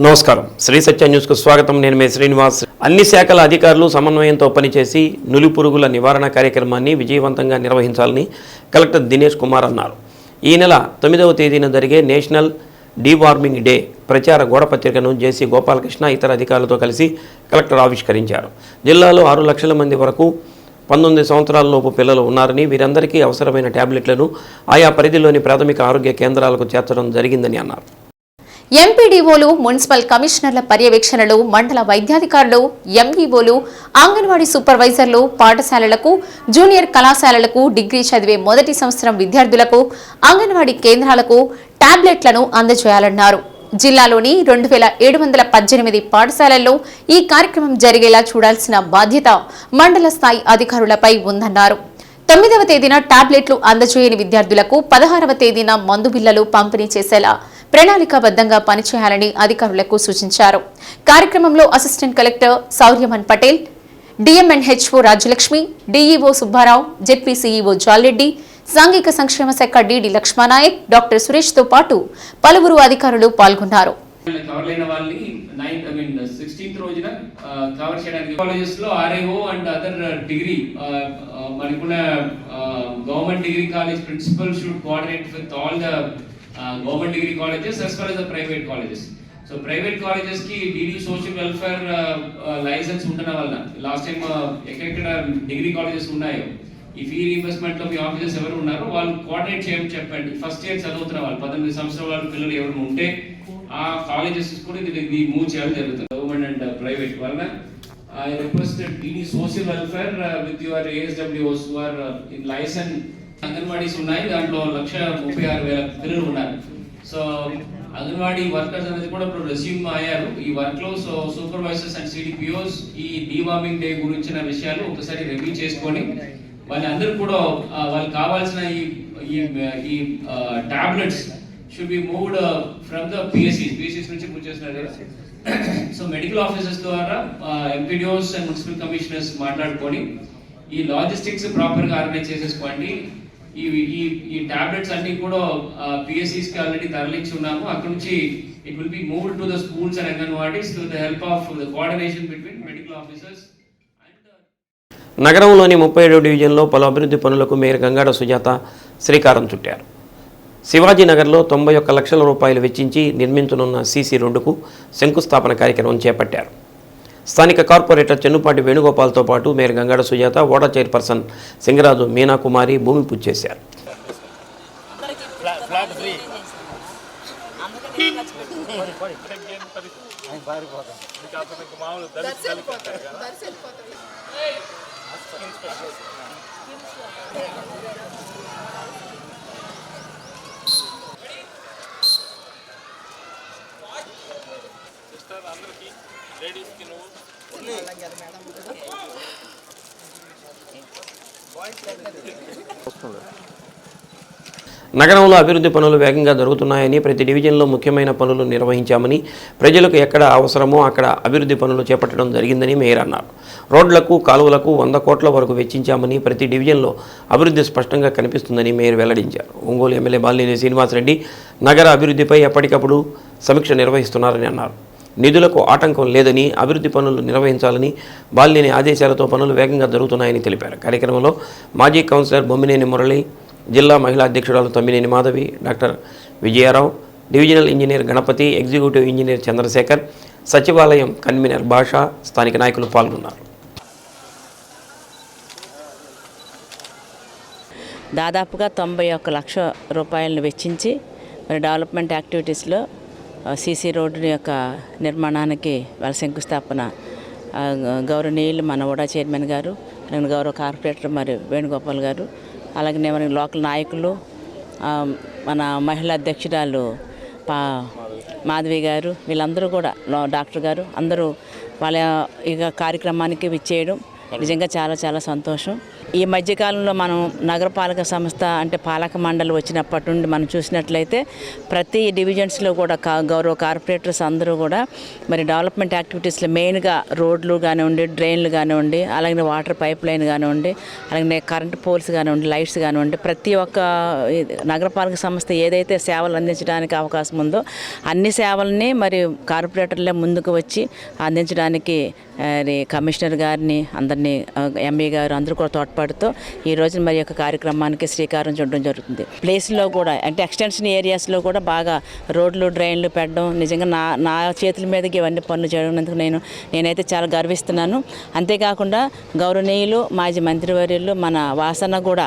నమస్కారం శ్రీ సత్య న్యూస్కు స్వాగతం. నేను మే శ్రీనివాస్. అన్ని శాఖల అధికారులు సమన్వయంతో పనిచేసి నులిపురుగుల నివారణ కార్యక్రమాన్ని విజయవంతంగా నిర్వహించాలని కలెక్టర్ దినేష్ కుమార్ అన్నారు. ఈ నెల 9వ తేదీన జరిగే నేషనల్ డీవార్మింగ్ డే ప్రచార గోడపత్రికను జేసీ గోపాలకృష్ణ ఇతర అధికారులతో కలిసి కలెక్టర్ ఆవిష్కరించారు. జిల్లాలో 6 లక్షల మంది వరకు 19 సంవత్సరాలలోపు పిల్లలు ఉన్నారని, వీరందరికీ అవసరమైన ట్యాబ్లెట్లను ఆయా పరిధిలోని ప్రాథమిక ఆరోగ్య కేంద్రాలకు చేర్చడం జరిగిందని అన్నారు. ఎంపీడీఓలు, మున్సిపల్ కమిషనర్ల పర్యవేక్షణలో మండల వైద్యాధికారులు, ఎంఈఓలు, అంగన్వాడీ సూపర్వైజర్లు పాఠశాలలకు, జూనియర్ కళాశాలలకు, డిగ్రీ చదివే మొదటి సంవత్సరం విద్యార్థులకు, అంగన్వాడీ కేంద్రాలకు టాబ్లెట్లను అందజేయాలన్నారు. జిల్లాలోని 2718 పాఠశాలల్లో ఈ కార్యక్రమం జరిగేలా చూడాల్సిన బాధ్యత మండల స్థాయి అధికారులపై ఉందన్నారు. 9వ తేదీన టాబ్లెట్లు అందజేయని విద్యార్థులకు 16వ తేదీన మందు బిళ్లలు పంపిణీ చేసేలా ప్రణాళికాబద్ధంగా పనిచేయాలని అధికారులకు సూచించారు. కార్యక్రమంలో assistant collector Sauryaman Patel, DMNHO Rajyalakshmi, DEO Subbarao, ZPCEO Jalreddy, సాంఘిక సంక్షేమ శాఖ డిడి లక్ష్మానాయక్, డాక్టర్ సురేష్ తో పాటు పలువురు అధికారులు పాల్గొన్నారు. government degree colleges as well as the private colleges. So private colleges ki DD social welfare license undana valla last time ekkada degree colleges unnayo ఈ fee reimbursement లో మీ ఆఫీసర్స్ ఎవరు ఉన్నారో వాళ్ళు కోఆర్డినేట్ చేయమని చెప్పండి. ఫస్ట్ ఇయర్ చదువుతున్న వాళ్ళు 18 సంవత్సరాల వాళ్ళ పిల్లలు ఎవరు ఉంటే ఆ కాలేజెస్ కూడా ఇది మూవ్ చేయాలి జరుగుతుంది. గవర్నమెంట్ అండ్ ప్రైవేట్ వల్ల I requested DD social welfare with your ASWOs who are in license. Anganwadis ఉన్నాయి, దాంట్లో 136,000 పిల్లలు ఉన్నారు. సో అంగన్వాడీ వర్కర్స్ అనేది కూడా ఇప్పుడు రెస్యూమ్ అయ్యారు ఈ వర్క్ లో. సో సూపర్వైజర్స్ అండ్ సిడిపిఓస్ ఈ డీవార్మింగ్ డే గురించిన విషయాలు ఒకసారి రివ్యూ చేసుకొని వాళ్ళందరూ కూడా వాళ్ళకి కావాల్సిన ఈ tablets should be moved from the పిఎస్సిస్ నుంచి మూవ్ చేస్తున్నారు కదా. సో మెడికల్ ఆఫీసర్స్ ద్వారా ఎంపీడీఓస్ అండ్ మున్సిపల్ కమిషనర్స్ మాట్లాడుకొని ఈ లాజిస్టిక్స్ ప్రాపర్ గా ఆర్గనైజ్ చేసేసుకోండి. ఈ టాబ్లెట్స్ అన్ని కూడా పిఎస్సిస్ కి ఆల్రెడీ తరలించి ఉన్నాము. అక్కడ నుంచి it will be moved to the schools and anganwadis to the help of the coordination between medical officers. నగరంలోని 37వ డివిజన్లో పలు అభివృద్ధి పనులకు మేయర్ గంగాడ సుజాత శ్రీకారం చుట్టారు. శివాజీనగర్లో 91 లక్షల రూపాయలు వెచ్చించి నిర్మించనున్న సీసీ రోడ్డుకు శంకుస్థాపన కార్యక్రమం చేపట్టారు. స్థానిక కార్పొరేటర్ చెన్నుపాటి వేణుగోపాల్తో పాటు మేయర్ గంగాడ సుజాత, ఓడా చైర్పర్సన్ సింగరాజు మీనాకుమారి భూమి పూజ చేశారు. నగరంలో అభివృద్ధి పనులు వేగంగా జరుగుతున్నాయని, ప్రతి డివిజన్లో ముఖ్యమైన పనులు నిర్వహించామని, ప్రజలకు ఎక్కడ అవసరమో అక్కడ అభివృద్ధి పనులు చేపట్టడం జరిగిందని మేయర్ అన్నారు. రోడ్లకు, కాలువలకు 100 కోట్ల వరకు వెచ్చించామని, ప్రతి డివిజన్లో అభివృద్ధి స్పష్టంగా కనిపిస్తుందని మేయర్ వెల్లడించారు. ఒంగోలు ఎమ్మెల్యే బాలినేని శ్రీనివాసరెడ్డి నగర అభివృద్ధిపై ఎప్పటికప్పుడు సమీక్ష నిర్వహిస్తున్నారని అన్నారు. నిధులకు ఆటంకం లేదని, అభివృద్ధి పనులు నిర్వహించాలని బాలినేని ఆదేశాలతో పనులు వేగంగా జరుగుతున్నాయని తెలిపారు. కార్యక్రమంలో మాజీ కౌన్సిలర్ బొమ్మినేని మురళి, జిల్లా మహిళా అధ్యక్షురాలు Tammineni Madhavi, doctor Vijayarao, divisional engineer Ganapathi, executive engineer Chandrasekhar, సచివాలయం కన్వీనర్ భాష, స్థానిక నాయకులు పాల్గొన్నారు. దాదాపుగా 91 లక్షల రూపాయలను వెచ్చించి మరి డెవలప్మెంట్ యాక్టివిటీస్లో సీసీ రోడ్డు యొక్క నిర్మాణానికి వాళ్ళ శంకుస్థాపన గౌరవనీయులు మన ఓడా చైర్మన్ గారు, గౌరవ కార్పొరేటర్ మరి వేణుగోపాల్ గారు, అలాగే మన లోకల్ నాయకులు, మన మహిళా అధ్యక్షురాలు మాధవి గారు, వీళ్ళందరూ కూడా డాక్టర్ గారు అందరూ వాళ్ళ ఇక కార్యక్రమానికి విచ్చేయడం నిజంగా చాలా చాలా సంతోషం. ఈ మధ్యకాలంలో మనం నగరపాలక సంస్థ అంటే పాలక మండలి వచ్చినప్పటి నుండి మనం చూసినట్లయితే ప్రతి డివిజన్స్లో కూడా గౌరవ కార్పొరేటర్స్ అందరూ కూడా మరి డెవలప్మెంట్ యాక్టివిటీస్లో మెయిన్గా రోడ్లు కానివ్వండి, డ్రైన్లు కానివ్వండి, అలాగే వాటర్ పైప్ లైన్ కానివ్వండి, అలాగే కరెంట్ పోల్స్ కానివ్వండి, లైట్స్ కానివ్వండి, ప్రతి ఒక్క నగరపాలక సంస్థ ఏదైతే సేవలు అందించడానికి అవకాశం ఉందో అన్ని సేవల్ని మరి కార్పొరేటర్లే ముందుకు వచ్చి అందించడానికి కమిషనర్ గారిని అందరినీ ఎంఈ గారు అందరూ కూడా తోడ్పాటుతో ఈ రోజున మరి యొక్క కార్యక్రమానికి శ్రీకారం చుట్టడం జరుగుతుంది. ప్లేస్లో కూడా అంటే ఎక్స్టెన్షన్ ఏరియాస్లో కూడా బాగా రోడ్లు డ్రైన్లు పెట్టడం నిజంగా నా చేతుల మీదకి ఇవన్నీ పనులు చేయడానికి నేనైతే చాలా గర్విస్తున్నాను. అంతేకాకుండా గౌరవనీయులు మాజీ మంత్రివర్యులు మన వాసన కూడా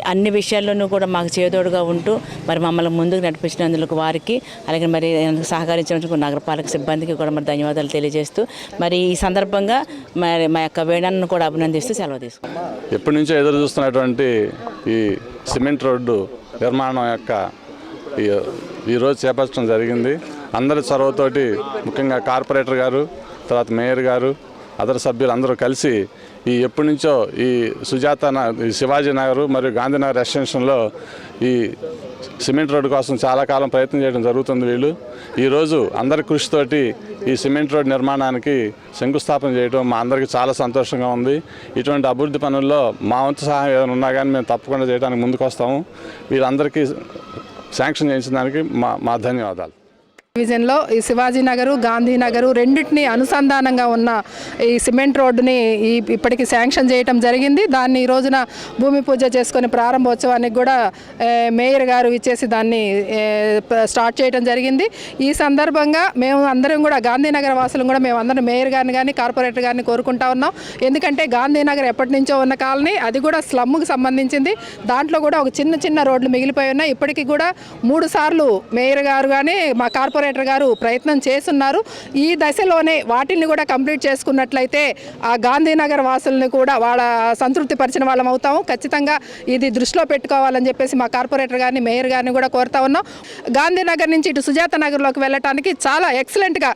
అన్ని విషయాల్లోనూ కూడా మాకు చేదోడుగా ఉంటూ మరి మమ్మల్ని ముందుకు నడిపించినందుకు వారికి అలాగే మరి సహకరించినందుకు నగరపాలక సిబ్బందికి కూడా మరి ధన్యవాదాలు తెలియజేస్తూ మరి ఈ సందర్భంగా మరి మా యొక్క వేణాన్ని కూడా అభినందిస్తూ సెలవు తీసుకున్నాం. ఎప్పటి నుంచో ఎదురు చూస్తున్నటువంటి ఈ సిమెంట్ రోడ్డు నిర్మాణం యొక్క ఈరోజు చేపట్టడం జరిగింది. అందరి చొరవతోటి ముఖ్యంగా కార్పొరేటర్ గారు, తర్వాత మేయర్ గారు, అదర్ సభ్యులు అందరూ కలిసి ఎప్పటి నుంచో ఈ శివాజీ నగర్ మరియు గాంధీనగర్ ఎక్స్టెన్షన్లో ఈ సిమెంట్ రోడ్డు కోసం చాలా కాలం ప్రయత్నం చేయడం జరుగుతుంది. వీళ్ళు ఈరోజు అందరి కృషితోటి ఈ సిమెంట్ రోడ్డు నిర్మాణానికి శంకుస్థాపన చేయడం మా అందరికీ చాలా సంతోషంగా ఉంది. ఇటువంటి అభివృద్ధి పనుల్లో మా వంతు సహాయం ఏదైనా ఉన్నా కానీ మేము తప్పకుండా చేయడానికి ముందుకు వస్తాము. వీళ్ళందరికీ శాంక్షన్ చేయించిన దానికి మా ధన్యవాదాలు. డివిజన్లో ఈ శివాజీనగరు, గాంధీనగరు రెండింటినీ అనుసంధానంగా ఉన్న ఈ సిమెంట్ రోడ్డుని ఇప్పటికి శాంక్షన్ చేయటం జరిగింది. దాన్ని ఈ రోజున భూమి పూజ చేసుకొని ప్రారంభోత్సవానికి కూడా మేయర్ గారు ఇచ్చేసి దాన్ని స్టార్ట్ చేయడం జరిగింది. ఈ సందర్భంగా మేము అందరం కూడా గాంధీనగర్ వాసులు కూడా మేము అందరం మేయర్ గారిని కానీ కార్పొరేటర్ గారిని కోరుకుంటా ఉన్నాం. ఎందుకంటే గాంధీనగర్ ఎప్పటి నుంచో ఉన్న కాలనీ, అది కూడా స్లమ్కి సంబంధించింది. దాంట్లో కూడా ఒక చిన్న రోడ్లు మిగిలిపోయి ఉన్నాయి. ఇప్పటికీ కూడా 3 సార్లు మేయర్ గారు కానీ మా కార్పొరేటర్ గారు ప్రయత్నం చేస్తున్నారు. ఈ దశలోనే వాటిని కూడా కంప్లీట్ చేసుకున్నట్లయితే ఆ గాంధీనగర్ వాసుల్ని కూడా వాళ్ళ సంతృప్తి పరిచిన వాళ్ళం అవుతాము. ఖచ్చితంగా ఇది దృష్టిలో పెట్టుకోవాలని చెప్పేసి మా కార్పొరేటర్ గారిని, మేయర్ గారిని కూడా కోరుతా ఉన్నాం. గాంధీనగర్ నుంచి ఇటు సుజాత నగర్లోకి వెళ్ళటానికి చాలా ఎక్సలెంట్గా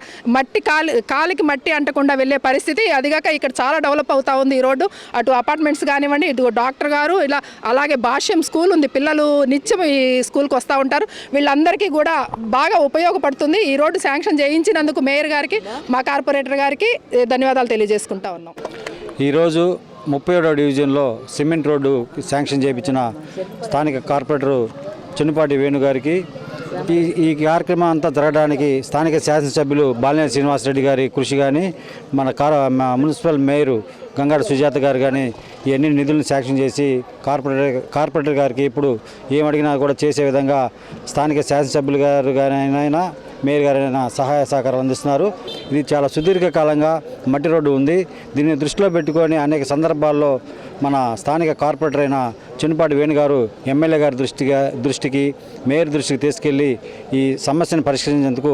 కాలికి మట్టి అంటకుండా వెళ్ళే పరిస్థితి. అదిగాక ఇక్కడ చాలా డెవలప్ అవుతా ఉంది ఈ రోడ్డు. అటు అపార్ట్మెంట్స్ కానివ్వండి, ఇటు డాక్టర్ గారు, ఇలా అలాగే భాష్యం స్కూల్ ఉంది. పిల్లలు నిత్యం ఈ స్కూల్కి వస్తూ ఉంటారు. వీళ్ళందరికీ కూడా బాగా ఉపయోగపడుతుంది. ఈ రోడ్డు శాంక్షన్ చేయించినందుకు మేయర్ గారికి, మా కార్పొరేటర్ గారికి ధన్యవాదాలు తెలియజేసుకుంటా ఉన్నాం. ఈరోజు 37వ డివిజన్లో సిమెంట్ రోడ్డు శాంక్షన్ చేయించిన స్థానిక కార్పొరేటరు చెన్నుపాటి వేణు గారికి, ఈ కార్యక్రమం అంతా జరగడానికి స్థానిక శాసనసభ్యులు బాలినేని శ్రీనివాసరెడ్డి గారి కృషి కానీ, మన మున్సిపల్ మేయరు గంగాడ సుజాత గారు కానీ ఇవన్నీ నిధులను శాంక్షన్ చేసి కార్పొరేటర్ గారికి ఇప్పుడు ఏమడిగినా కూడా చేసే విధంగా స్థానిక శాసనసభ్యులు గారు కానీ మేయర్ గారైనా సహాయ సహకారం అందిస్తున్నారు. ఇది చాలా సుదీర్ఘకాలంగా మట్టి రోడ్డు ఉంది. దీన్ని దృష్టిలో పెట్టుకొని అనేక సందర్భాల్లో మన స్థానిక కార్పొరేటర్ అయిన చెన్నుపాటి వేణు గారు ఎమ్మెల్యే గారి దృష్టికి మేయర్ దృష్టికి తీసుకెళ్లి ఈ సమస్యను పరిష్కరించేందుకు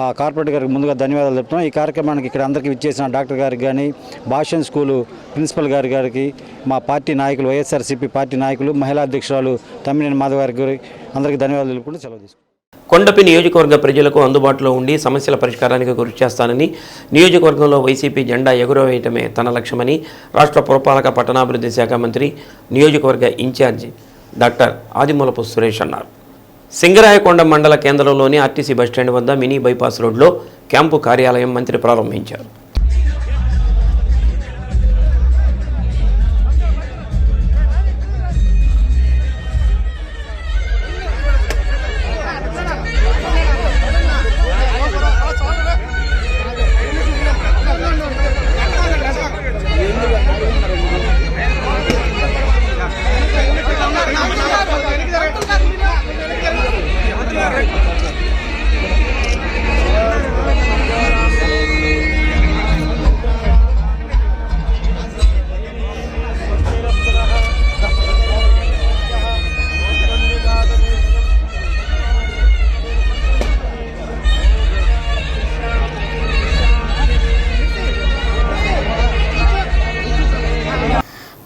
ఆ కార్పొరేటర్ గారికి ముందుగా ధన్యవాదాలు చెప్తున్నాం. ఈ కార్యక్రమానికి ఇక్కడ అందరికీ విచ్చేసిన డాక్టర్ గారికి కానీ, భాష్యం స్కూలు ప్రిన్సిపల్ గారికి, మా పార్టీ నాయకులు, వైఎస్ఆర్సీపీ పార్టీ నాయకులు, మహిళా అధ్యక్షురాలు తమ్మినేని మాధవ్ గారికి అందరికీ ధన్యవాదాలు తెలుపుకుంటూ సెలవు తీసుకుంటాం. కొండపి నియోజకవర్గ ప్రజలకు అందుబాటులో ఉండి సమస్యల పరిష్కారానికి కృషి చేస్తానని, నియోజకవర్గంలో వైసీపీ జెండా ఎగురవేయటమే తన లక్ష్యమని రాష్ట్ర పురపాలక పట్టణాభివృద్ధి శాఖ మంత్రి, నియోజకవర్గ ఇన్ఛార్జి డాక్టర్ ఆదిమూలపు సురేష్ అన్నారు. సింగరాయకొండ మండల కేంద్రంలోని ఆర్టీసీ బస్టాండ్ వద్ద మినీ బైపాస్ రోడ్లో క్యాంపు కార్యాలయం మంత్రి ప్రారంభించారు.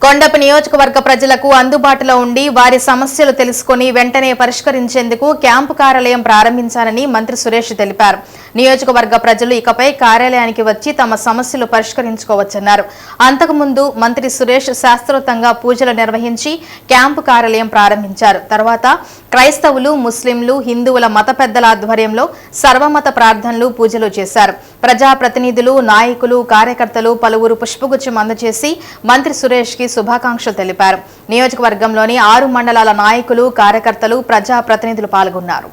కొండపి నియోజకవర్గ ప్రజలకు అందుబాటులో ఉండి వారి సమస్యలు తెలుసుకుని వెంటనే పరిష్కరించేందుకు క్యాంపు కార్యాలయం ప్రారంభించాలని మంత్రి సురేష్ తెలిపారు. నియోజకవర్గ ప్రజలు ఇకపై కార్యాలయానికి వచ్చి తమ సమస్యలు పరిష్కరించుకోవచ్చన్నారు. అంతకుముందు మంత్రి సురేష్ శాస్త్రోక్తంగా పూజలు నిర్వహించి క్యాంపు కార్యాలయం ప్రారంభించారు. తర్వాత క్రైస్తవులు, ముస్లింలు, హిందువుల మత పెద్దల ఆధ్వర్యంలో సర్వమత ప్రార్థనలు, పూజలు చేశారు. ప్రజాప్రతినిధులు, నాయకులు, కార్యకర్తలు పలువురు పుష్పగుచ్చం అందజేసి మంత్రి సురేష్ కి శుభాకాంక్షలు తెలిపారు. నియోజకవర్గంలోని 6 మండలాల నాయకులు, కార్యకర్తలు, ప్రజాప్రతినిధులు పాల్గొన్నారు.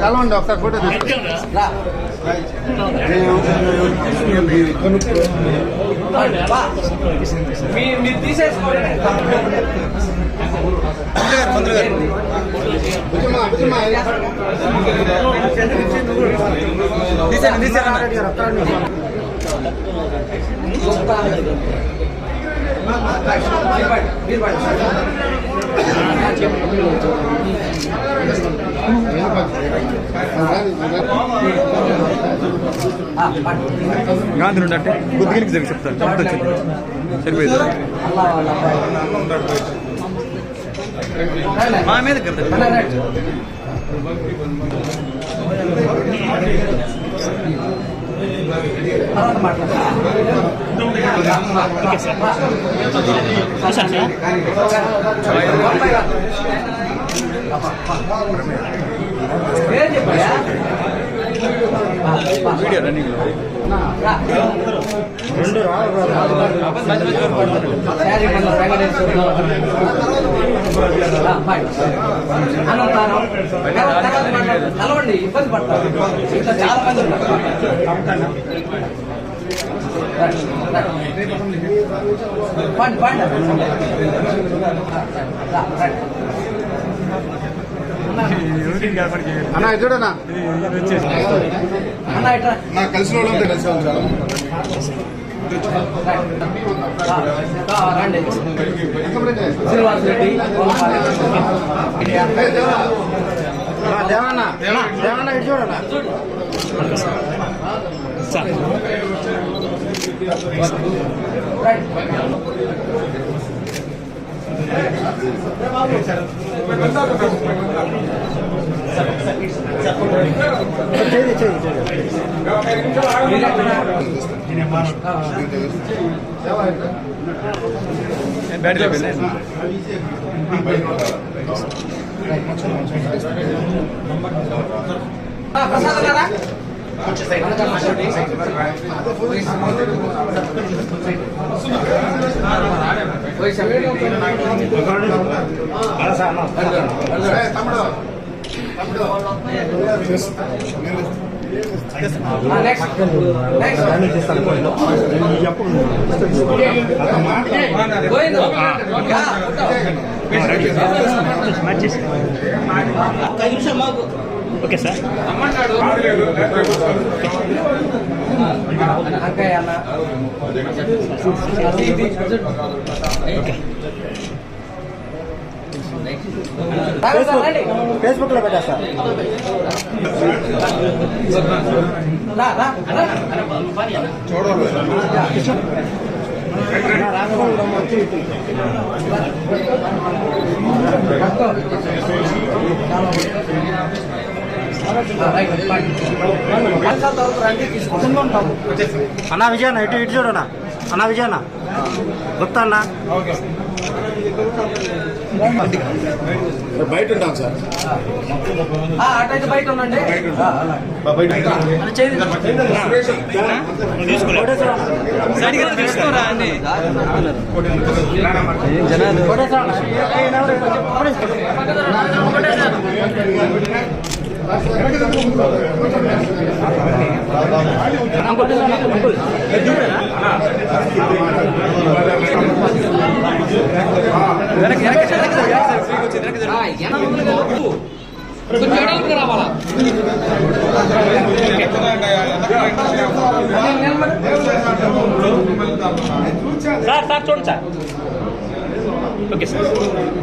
కలవండి ఒకసారి ఫోటో మీరు తీసేసుకోండి. గాంధీ అంటే బుద్ధికి జరిగి చెప్తాను సరిపోయింది మా మీద వీడియో రన్నింగ్ కలవండి, ఇబ్బంది పడతారు. చాలా మంది అన్నా చూడనా నాకు కలిసిన వాళ్ళంతా కలిసి శ్రీనివాస్ రెడ్డి దేవన్నా దేవన్నా ఇటు చూడనా సార్ బ్యాటరీ అయిపోయింది. Okay sir. ఫేస్బుక్ లో పెట్టేస్తా. అన్నా విజయన్న ఇటు ఇటు చూడనా అన్నా విజయన్న గుప్తా అన్న బయట ఉంటాం సార్. బయట ఉండండి. రావాలా సార్? సార్ చూడండి sir. Okay sir.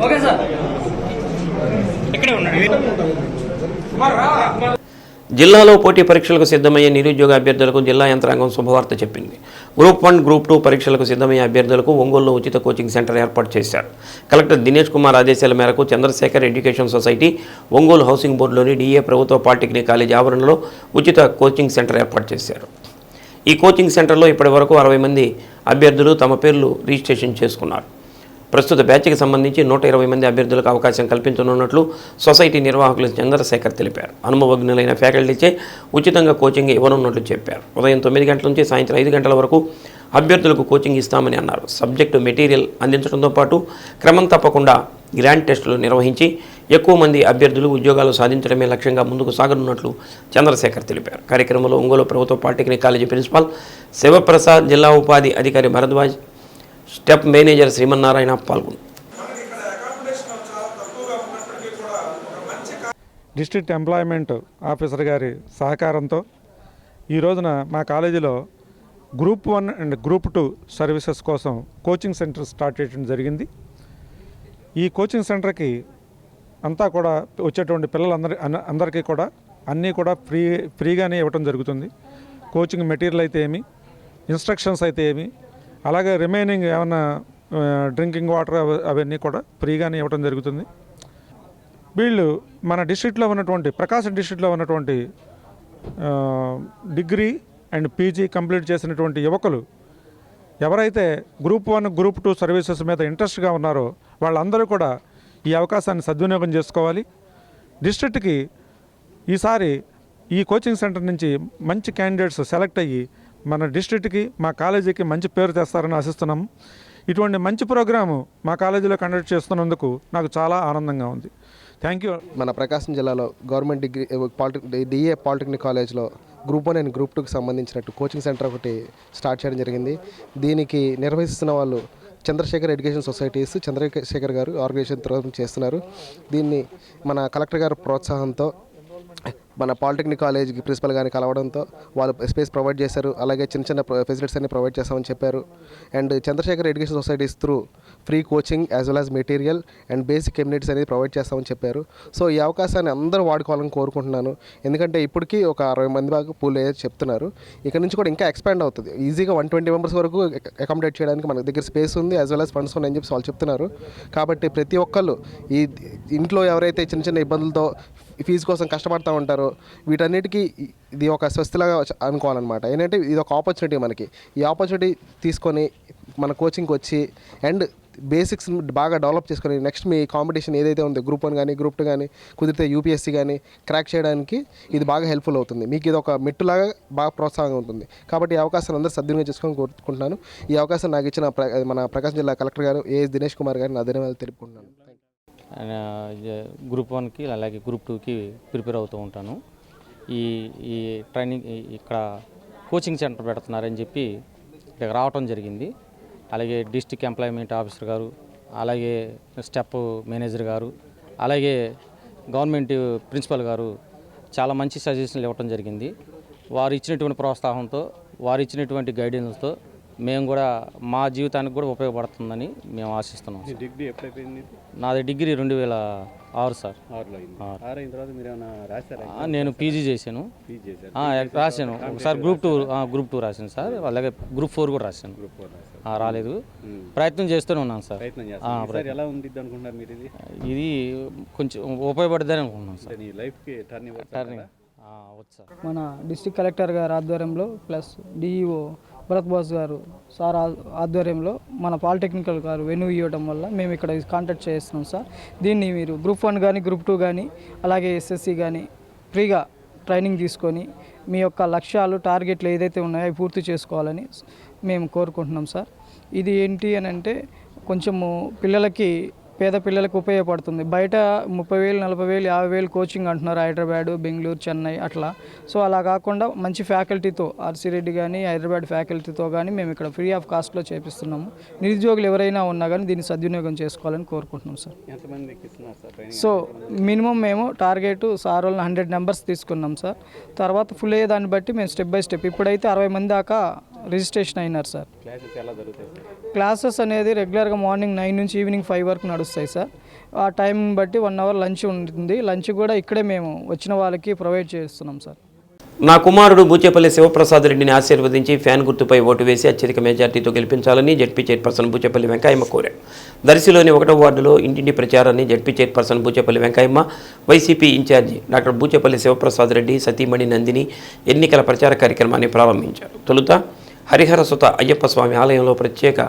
Okay sir. ఇక్కడే ఉన్నాడు. జిల్లాలో పోటీ పరీక్షలకు సిద్ధమయ్యే నిరుద్యోగ అభ్యర్థులకు జిల్లా యంత్రాంగం శుభవార్త చెప్పింది. గ్రూప్ 1, గ్రూప్ 2 పరీక్షలకు సిద్ధమయ్యే అభ్యర్థులకు ఒంగోలులో ఉచిత కోచింగ్ సెంటర్ ఏర్పాటు చేశారు. కలెక్టర్ దినేష్ కుమార్ ఆదేశాల మేరకు Chandrasekhar education society, Ongole housing బోర్డులోని డిఏ ప్రభుత్వ పాలిటెక్నిక్ కాలేజ్ ఆవరణలో ఉచిత కోచింగ్ సెంటర్ ఏర్పాటు చేశారు. ఈ కోచింగ్ సెంటర్లో ఇప్పటివరకు 60 మంది అభ్యర్థులు తమ పేర్లు రిజిస్ట్రేషన్ చేసుకున్నారు. ప్రస్తుత బ్యాచ్కి సంబంధించి 120 మంది అభ్యర్థులకు అవకాశం కల్పించనున్నట్లు సొసైటీ నిర్వాహకులు చంద్రశేఖర్ తెలిపారు. అనుభవజ్ఞులైన ఫ్యాకల్టీచే ఉచితంగా కోచింగ్ ఇవ్వనున్నట్లు చెప్పారు. ఉదయం 9 గంటల నుంచి సాయంత్రం 5 గంటల వరకు అభ్యర్థులకు కోచింగ్ ఇస్తామని అన్నారు. సబ్జెక్టు మెటీరియల్ అందించడంతో పాటు క్రమం తప్పకుండా గ్రాండ్ టెస్టులు నిర్వహించి ఎక్కువ మంది అభ్యర్థులు ఉద్యోగాలు సాధించడమే లక్ష్యంగా ముందుకు సాగనున్నట్లు చంద్రశేఖర్ తెలిపారు. కార్యక్రమంలో ఒంగోలు ప్రభుత్వ పాలిటెక్నిక్ కాలేజీ ప్రిన్సిపాల్ శివప్రసాద్, జిల్లా ఉపాధి అధికారి భరద్వాజ్, స్టెప్ మేనేజర్ శ్రీమన్నారాయణ పాల్గొన్నారు. డిస్ట్రిక్ట్ ఎంప్లాయ్మెంట్ ఆఫీసర్ గారి సహకారంతో ఈ రోజున మా కాలేజీలో గ్రూప్ 1 అండ్ గ్రూప్ 2 సర్వీసెస్ కోసం కోచింగ్ సెంటర్ స్టార్ట్ చేయడం జరిగింది. ఈ కోచింగ్ సెంటర్కి అంతా కూడా వచ్చేటువంటి పిల్లలందరికీ కూడా అన్నీ కూడా ఫ్రీగానే ఇవ్వటం జరుగుతుంది. కోచింగ్ మెటీరియల్ అయితే ఏమి, ఇన్స్ట్రక్షన్స్ అయితే ఏమి, అలాగే రిమైనింగ్ ఏమైనా డ్రింకింగ్ వాటర్ అవన్నీ కూడా ఫ్రీగానే ఇవ్వడం జరుగుతుంది. వీళ్ళు మన డిస్ట్రిక్ట్లో ఉన్నటువంటి ప్రకాశం డిస్ట్రిక్ట్లో ఉన్నటువంటి డిగ్రీ అండ్ పీజీ కంప్లీట్ చేసినటువంటి యువకులు ఎవరైతే గ్రూప్ 1, గ్రూప్ 2 సర్వీసెస్ మీద ఇంట్రెస్ట్గా ఉన్నారో వాళ్ళందరూ కూడా ఈ అవకాశాన్ని సద్వినియోగం చేసుకోవాలి. డిస్ట్రిక్ట్కి ఈసారి ఈ కోచింగ్ సెంటర్ నుంచి మంచి క్యాండిడేట్స్ సెలెక్ట్ అయ్యి మన డిస్ట్రిక్ట్కి, మా కాలేజీకి మంచి పేరు తెస్తారని ఆశిస్తున్నాము. ఇటువంటి మంచి ప్రోగ్రాము మా కాలేజీలో కండక్ట్ చేస్తున్నందుకు నాకు చాలా ఆనందంగా ఉంది. Thank you. మన ప్రకాశం జిల్లాలో గవర్నమెంట్ డిఏ పాలిటెక్నిక్ కాలేజ్లో గ్రూప్ 1 అండ్ గ్రూప్ 2కి సంబంధించినట్టు కోచింగ్ సెంటర్ ఒకటి స్టార్ట్ చేయడం జరిగింది. దీనికి నిర్వహిస్తున్న వాళ్ళు చంద్రశేఖర్ ఎడ్యుకేషన్ సొసైటీస్, చంద్రశేఖర్ గారు ఆర్గనైజేషన్ తరఫున చేస్తున్నారు. దీన్ని మన కలెక్టర్ గారు ప్రోత్సాహంతో మన పాలిటెక్నిక్ కాలేజ్కి ప్రిన్సిపల్ గారిని కలవడంతో వాళ్ళు స్పేస్ ప్రొవైడ్ చేశారు. అలాగే చిన్న చిన్న ఫెసిలిటీస్ అన్ని ప్రొవైడ్ చేస్తామని చెప్పారు. And Chandrasekhar education societies through free coaching as well as material and basic communities అనేది ప్రొవైడ్ చేస్తామని చెప్పారు. సో ఈ అవకాశాన్ని అందరూ వాడుకోవాలని కోరుకుంటున్నాను. ఎందుకంటే ఇప్పటికీ ఒక 60 మంది దాకా పూల్ అయ్యేది చెప్తున్నారు. ఇక్కడ నుంచి కూడా ఇంకా ఎక్స్పాండ్ అవుతుంది. ఈజీగా 120 మెంబర్స్ వరకు అకామిడేట్ చేయడానికి మన దగ్గర స్పేస్ ఉంది, యాజ్ వెల్ యాజ్ ఫండ్స్ ఉన్నాయని చెప్పి వాళ్ళు చెప్తున్నారు. కాబట్టి ప్రతి ఒక్కళ్ళు ఈ ఇంట్లో ఎవరైతే చిన్న చిన్న ఇబ్బందులతో ఫీజు కోసం కష్టపడుతూ ఉంటారో వీటన్నిటికీ ఇది ఒక స్వస్తిలాగా అనుకోవాలన్నమాట. ఏంటంటే ఇది ఒక ఆపర్చునిటీ మనకి. ఈ ఆపర్చునిటీ తీసుకొని మన కోచింగ్కి వచ్చి అండ్ బేసిక్స్ బాగా డెవలప్ చేసుకొని నెక్స్ట్ మీ కాంపిటీషన్ ఏదైతే ఉందో గ్రూప్ 1 కానీ గ్రూప్ 2 కానీ కుదిరితే యూపీఎస్సీ కానీ క్రాక్ చేయడానికి ఇది బాగా హెల్ప్ఫుల్ అవుతుంది. మీకు ఇది ఒక మెట్టులాగా బాగా ప్రోత్సాహంగా ఉంటుంది. కాబట్టి ఈ అవకాశాన్ని అందరూ సద్వినియోగం చేసుకొని కోరుకుంటున్నాను. ఈ అవకాశం నాకు ఇచ్చిన మన ప్రకాశం జిల్లా కలెక్టర్ గారు ఏఎస్ దినేష్ కుమార్ గారిని నా ధన్యవాదాలు తెలుపుకుంటున్నాను. గ్రూప్ 1కి అలాగే గ్రూప్ 2కి ప్రిపేర్ అవుతూ ఉంటాను. ఈ ట్రైనింగ్ ఇక్కడ కోచింగ్ సెంటర్ పెడుతున్నారని చెప్పి ఇక్కడ రావటం జరిగింది. అలాగే డిస్ట్రిక్ట్ ఎంప్లాయ్మెంట్ ఆఫీసర్ గారు, అలాగే స్టెప్ మేనేజర్ గారు, అలాగే గవర్నమెంట్ ప్రిన్సిపల్ గారు చాలా మంచి సజెషన్లు ఇవ్వటం జరిగింది. వారు ఇచ్చినటువంటి ప్రోత్సాహంతో, వారు ఇచ్చినటువంటి గైడెన్స్తో మేము కూడా మా జీవితానికి కూడా ఉపయోగపడుతుందని మేము ఆశిస్తున్నాం. డిగ్రీ ఎప్పుడైపోయింది? నాది డిగ్రీ 2006 సార్. 6 అయిన తర్వాత మీరు ఏమైనా రాశారా? నేను పీజీ చేశాను. రాశాను ఒకసారి గ్రూప్ 2 రాశాను సార్. అలాగే గ్రూప్ 4 కూడా రాశాను. రాలేదు, ప్రయత్నం చేస్తూనే ఉన్నాను సార్. ఎలా ఉంది అనుకుంటున్నారు మీరు? ఇది కొంచెం ఉపయోగపడుతుందని అనుకుంటున్నాను సార్. లైఫ్కి టర్నింగ్ మన డిస్ట్రిక్ట్ కలెక్టర్ గారి ఆధ్వర్యంలో ప్లస్ డిఈఓ భరత్ బాస్ గారు సార్ ఆధ్వర్యంలో మన పాలిటెక్నికల్ గారు వెన్యూ ఇవ్వడం వల్ల మేము ఇక్కడ కాంటాక్ట్ చేస్తున్నాం సార్. దీన్ని మీరు గ్రూప్ 1 కానీ గ్రూప్ 2 కానీ అలాగే ఎస్ఎస్సి కానీ ఫ్రీగా ట్రైనింగ్ తీసుకొని మీ యొక్క లక్ష్యాలు టార్గెట్లు ఏదైతే ఉన్నాయో అవి పూర్తి చేసుకోవాలని మేము కోరుకుంటున్నాం సార్. ఇది ఏంటి అని అంటే కొంచెము పిల్లలకి, పేద పిల్లలకు ఉపయోగపడుతుంది. బయట 30,000, 40,000, 50,000 కోచింగ్ అంటున్నారు, హైదరాబాద్, బెంగళూరు, చెన్నై అట్లా. సో అలా కాకుండా మంచి ఫ్యాకల్టీతో, ఆర్సీ రెడ్డి కానీ హైదరాబాద్ ఫ్యాకల్టీతో కానీ మేము ఇక్కడ ఫ్రీ ఆఫ్ కాస్ట్లో చేపిస్తున్నాము. నిరుద్యోగులు ఎవరైనా ఉన్నా కానీ దీన్ని సద్వినియోగం చేసుకోవాలని కోరుకుంటున్నాం సార్. సో మినిమం మేము టార్గెట్ సార్ వాళ్ళని 100 నెంబర్స్ తీసుకున్నాం సార్. తర్వాత ఫుల్ అయ్యే దాన్ని బట్టి మేము స్టెప్ బై స్టెప్ ఇప్పుడైతే 60 మంది దాకా రిజిస్ట్రేషన్ అయినారు సార్. క్లాసెస్ అనేది రెగ్యులర్గా మార్నింగ్ 9 నుంచి ఈవినింగ్ 5 వరకు నడుస్తాయి సార్. ఆ టైం బట్టి 1 అవర్ లంచ్ ఉంటుంది. లంచ్ కూడా ఇక్కడే మేము వచ్చిన వాళ్ళకి ప్రొవైడ్ చేస్తున్నాం సార్. నా కుమారుడు బూచేపల్లి శివప్రసాద్ రెడ్డిని ఆశీర్వదించి ఫ్యాన్ గుర్తుపై ఓటు వేసి అత్యధిక మెజార్టీతో గెలిపించాలని జడ్పీ చైర్పర్సన్ బూచేపల్లి వెంకయ్యమ్మ కోరారు. దర్శిలోని 1వ వార్డులో ఇంటింటి ప్రచారాన్ని ZP chairperson Buchepalli Venkayamma, YCP incharge doctor Buchepalli Sivaprasad Reddy సతీమణి నందిని ఎన్నికల ప్రచార కార్యక్రమాన్ని ప్రారంభించారు. తొలుత హరిహర సుత అయ్యప్ప స్వామి ఆలయంలో ప్రత్యేక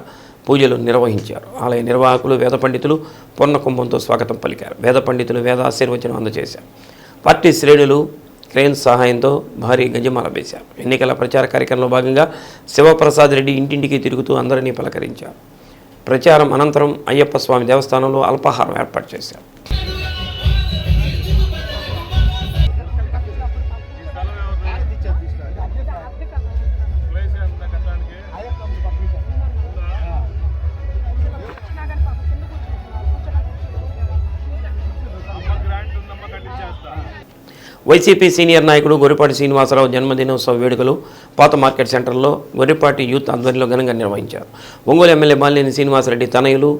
పూజలు నిర్వహించారు. ఆలయ నిర్వాహకులు వేద పండితులు పొన్న కుంభంతో స్వాగతం పలికారు. వేద పండితులు వేద ఆశీర్వచనం అందజేశారు. పార్టీ శ్రేణులు క్రేన్ సహాయంతో భారీ గజమాల వేశారు. ఎన్నికల ప్రచార కార్యక్రమంలో భాగంగా శివప్రసాద్ రెడ్డి ఇంటింటికి తిరుగుతూ అందరినీ పలకరించారు. ప్రచారం అనంతరం అయ్యప్ప స్వామి దేవస్థానంలో అల్పాహారం ఏర్పాటు చేశారు. వైసీపీ సీనియర్ నాయకుడు గొర్రెపాటి శ్రీనివాసరావు జన్మదినోత్సవ వేడుకలు పాత మార్కెట్ సెంటర్లో గొర్రెపాటి యూత్ ఆధ్వర్యంలో ఘనంగా నిర్వహించారు. ఒంగోలు ఎమ్మెల్యే బాలినేని శ్రీనివాసరెడ్డి తనయులు,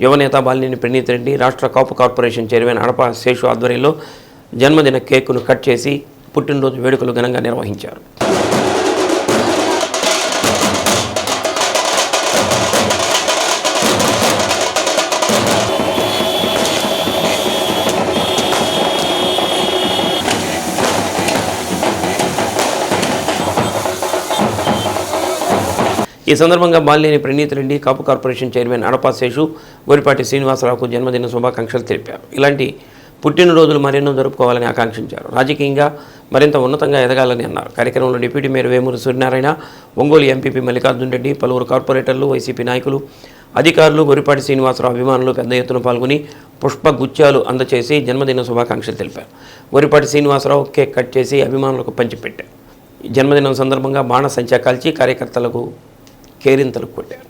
యువనేత బాలినేని ప్రణీత్ రెడ్డి, రాష్ట్ర కాపు కార్పొరేషన్ చైర్మన్ అడప శేషు ఆధ్వర్యంలో జన్మదిన కేకును కట్ చేసి పుట్టినరోజు వేడుకలు ఘనంగా నిర్వహించారు. ఈ సందర్భంగా బాలినేని ప్రణీత్ రెడ్డి, కాపు కార్పొరేషన్ చైర్మన్ అడప శేషు, గొర్రెపాటి శ్రీనివాసరావుకు జన్మదిన శుభాకాంక్షలు తెలిపారు. ఇలాంటి పుట్టినరోజులు మరెన్నో జరుపుకోవాలని ఆకాంక్షించారు. రాజకీయంగా మరింత ఉన్నతంగా ఎదగాలని అన్నారు. కార్యక్రమంలో deputy mayor Vemuru Suryanarayana, Ongole MPP Mallikarjun Reddy, పలువురు కార్పొరేటర్లు, వైసీపీ నాయకులు, అధికారులు, గొర్రెపాటి శ్రీనివాసరావు అభిమానులు పెద్ద ఎత్తున పాల్గొని పుష్పగుచ్చాలు అందచేసి జన్మదిన శుభాకాంక్షలు తెలిపారు. గొర్రెపాటి శ్రీనివాసరావు కేక్ కట్ చేసి అభిమానులకు పంచిపెట్టారు. జన్మదినం సందర్భంగా బాణసంచా కాల్చి కార్యకర్తలకు కేరింతలు కొట్టారు.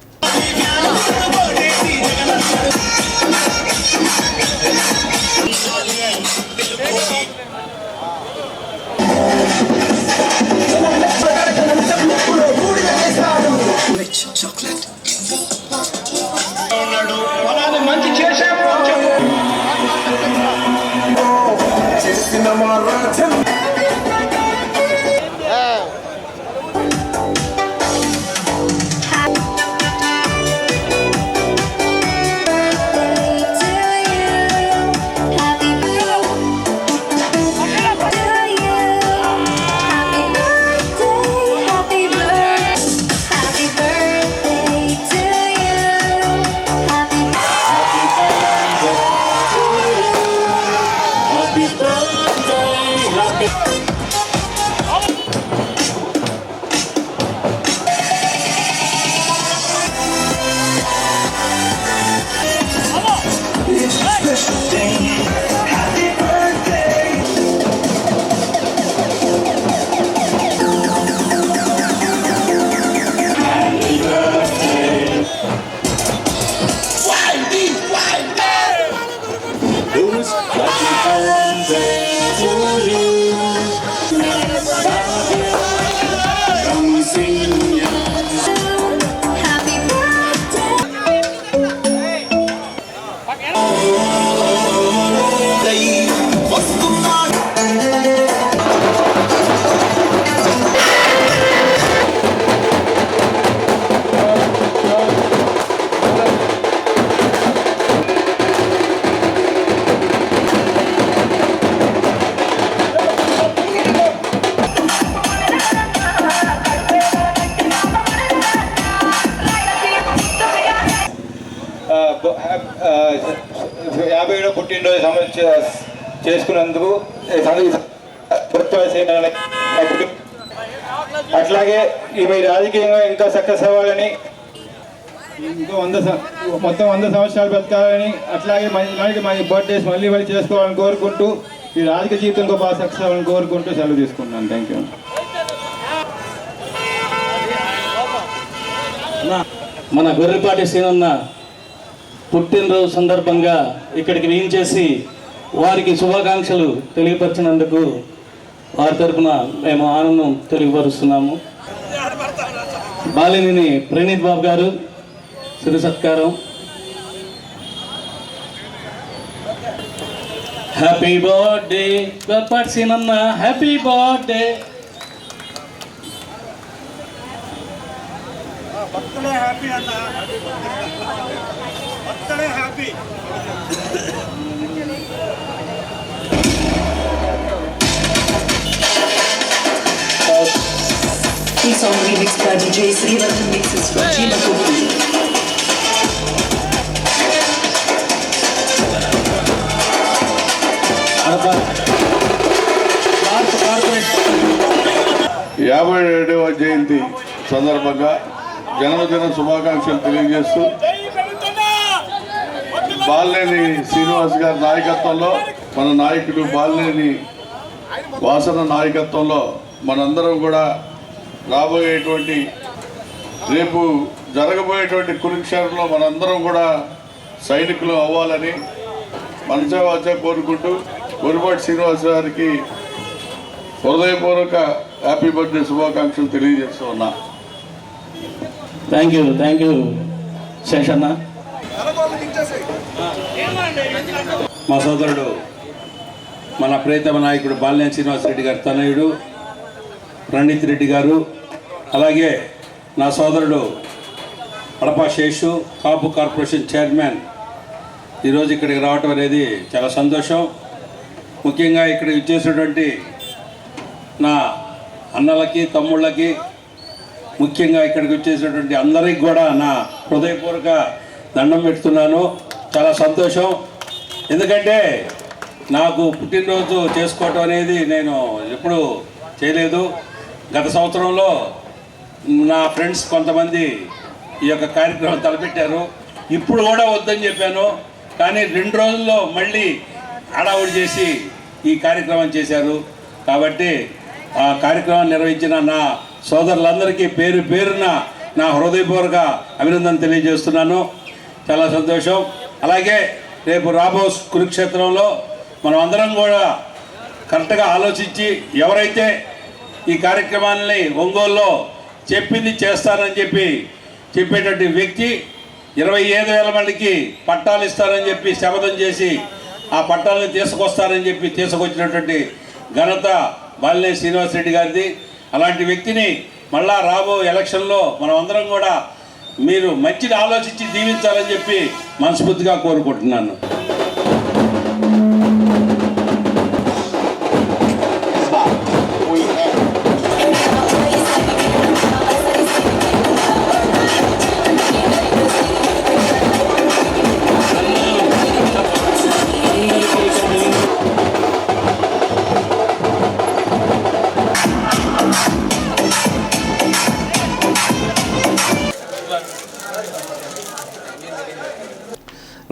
57వ పుట్టినరోజు చేసుకున్నందుకు అట్లాగే మీ రాజకీయంగా ఇంకా సక్సెస్ అవ్వాలని, ఇంకా మొత్తం 100 సంవత్సరాలు బతకాలని, అట్లాగే ఇలాంటి మా బర్త్డేస్ మళ్ళీ చేసుకోవాలని కోరుకుంటూ ఈ రాజకీయ జీవితంలో బాగా సక్సెస్ అవ్వాలని కోరుకుంటూ సెలవు తీసుకుంటున్నాను. Thank you. మన గొర్రెపాటి సీనన్న పుట్టినరోజు సందర్భంగా ఇక్కడికి వేయించేసి వారికి శుభాకాంక్షలు తెలియపరిచినందుకు వారి తరఫున మేము ఆనందం తెలియపరుస్తున్నాము. బాలినేని ప్రణీత్ బాబు గారు సిరి సత్కారం. హ్యాపీ బర్త్డే గొర్రెపాటి సీనన్న, హ్యాపీ బర్త్డే. బర్త్డే హ్యాపీ అన్న, బర్త్డే హ్యాపీ. ఈ song remix by DJ Srivarman mixes from Jima Koki. యాభై 57వ జయంతి సందర్భంగా జన్మదిన శుభాకాంక్షలు తెలియజేస్తూ బాలినేని శ్రీనివాస్ గారి నాయకత్వంలో, మన నాయకుడు బాలినేని వాసన నాయకత్వంలో మనందరం కూడా రాబోయేటువంటి రేపు జరగబోయేటువంటి కురుక్షేత్రంలో మనందరం కూడా సైనికులు అవ్వాలని మనసావాచ కోరుకుంటూ గొర్రెపాటి శ్రీనివాస్ గారికి హృదయపూర్వక హ్యాపీ బర్త్డే శుభాకాంక్షలు తెలియజేస్తూ ఉన్నా. Thank you Seshanna. మా సోదరుడు మన ప్రియతమ నాయకుడు బాలినేని శ్రీనివాసరెడ్డి గారి తనయుడు ప్రణీత్ రెడ్డి గారు, అలాగే నా సోదరుడు అడపా శేషు కాపు కార్పొరేషన్ చైర్మన్ ఈరోజు ఇక్కడికి రావటం అనేది చాలా సంతోషం. ముఖ్యంగా ఇక్కడ ఇచ్చేసినటువంటి నా అన్నలకి తమ్ముళ్ళకి, ముఖ్యంగా ఇక్కడికి వచ్చేసినటువంటి అందరికి కూడా నా హృదయపూర్వక దండం పెడుతున్నాను. చాలా సంతోషం. ఎందుకంటే నాకు పుట్టినరోజు చేసుకోవటం అనేది నేను ఎప్పుడూ చేయలేదు. గత సంవత్సరంలో నా ఫ్రెండ్స్ కొంతమంది ఈ యొక్క కార్యక్రమం తలపెట్టారు. ఇప్పుడు కూడా వద్దని చెప్పాను, కానీ 2 రోజుల్లో మళ్ళీ హడావుడి చేసి ఈ కార్యక్రమం చేశారు. కాబట్టి ఆ కార్యక్రమం నిర్వహించిన నా సోదరులందరికీ పేరు పేరున నా హృదయపూర్వక అభినందన తెలియజేస్తున్నాను. చాలా సంతోషం. అలాగే రేపు రాబో కురుక్షేత్రంలో మనం అందరం కూడా కరెక్ట్గా ఆలోచించి ఎవరైతే ఈ కార్యక్రమాన్ని ఒంగోలులో చెప్పింది చేస్తానని చెప్పేటువంటి వ్యక్తి 25,000 మందికి పట్టాలు ఇస్తారని చెప్పి శపథం చేసి ఆ పట్టాలను తీసుకొస్తారని చెప్పి తీసుకొచ్చినటువంటి ఘనత బాలినేని శ్రీనివాసరెడ్డి గారిది. అలాంటి వ్యక్తిని మళ్ళా రాబో ఎలక్షన్లో మనం అందరం కూడా మీరు మంచిని ఆలోచించి దీవించాలని చెప్పి మనస్ఫూర్తిగా కోరుకుంటున్నాను.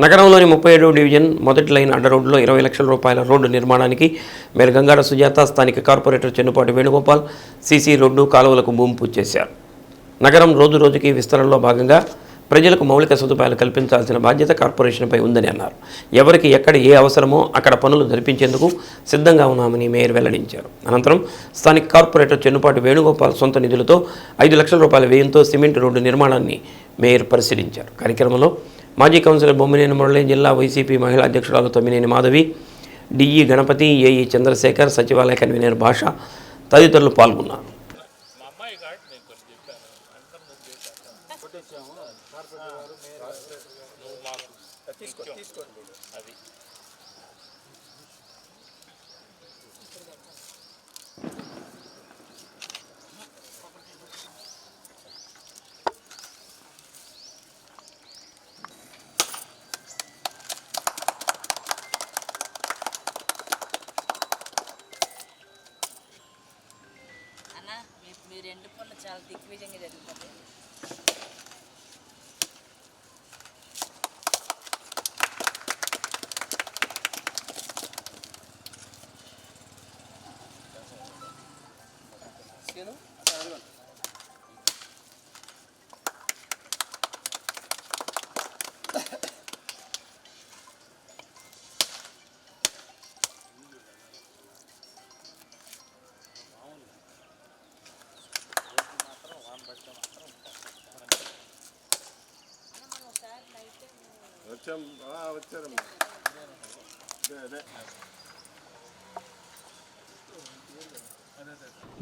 నగరంలోని 37వ డివిజన్ మొదటి లైన్ అడ్డ రోడ్డులో 20 లక్షల రూపాయల రోడ్డు నిర్మాణానికి మేయర్ గంగాడ సుజాత, స్థానిక corporator Chennupati Venugopal CC road కాలువలకు భూమి పూజ చేశారు. నగరం రోజురోజుకి విస్తరణలో భాగంగా ప్రజలకు మౌలిక సదుపాయాలు కల్పించాల్సిన బాధ్యత కార్పొరేషన్పై ఉందని అన్నారు. ఎవరికి ఎక్కడ ఏ అవసరమో అక్కడ పనులు జరిపించేందుకు సిద్ధంగా ఉన్నామని మేయర్ వెల్లడించారు. అనంతరం స్థానిక కార్పొరేటర్ చెన్నుపాటి వేణుగోపాల్ సొంత నిధులతో 5 లక్షల రూపాయల వ్యయంతో సిమెంట్ రోడ్డు నిర్మాణాన్ని మేయర్ పరిశీలించారు. కార్యక్రమంలో మాజీ కౌన్సిలర్ బొమ్మినేని మురళి, జిల్లా వైసీపీ మహిళా అధ్యక్షురాలు తమ్మినేని మాధవి, డిఈ గణపతి, ఏఈ చంద్రశేఖర్, సచివాలయ కన్వీనర్ భాష తదితరులు పాల్గొన్నారు. గ్రామంలో చాలా దిగ్విజయంగా జరుగుతుంది. వచ్చారమ్మా.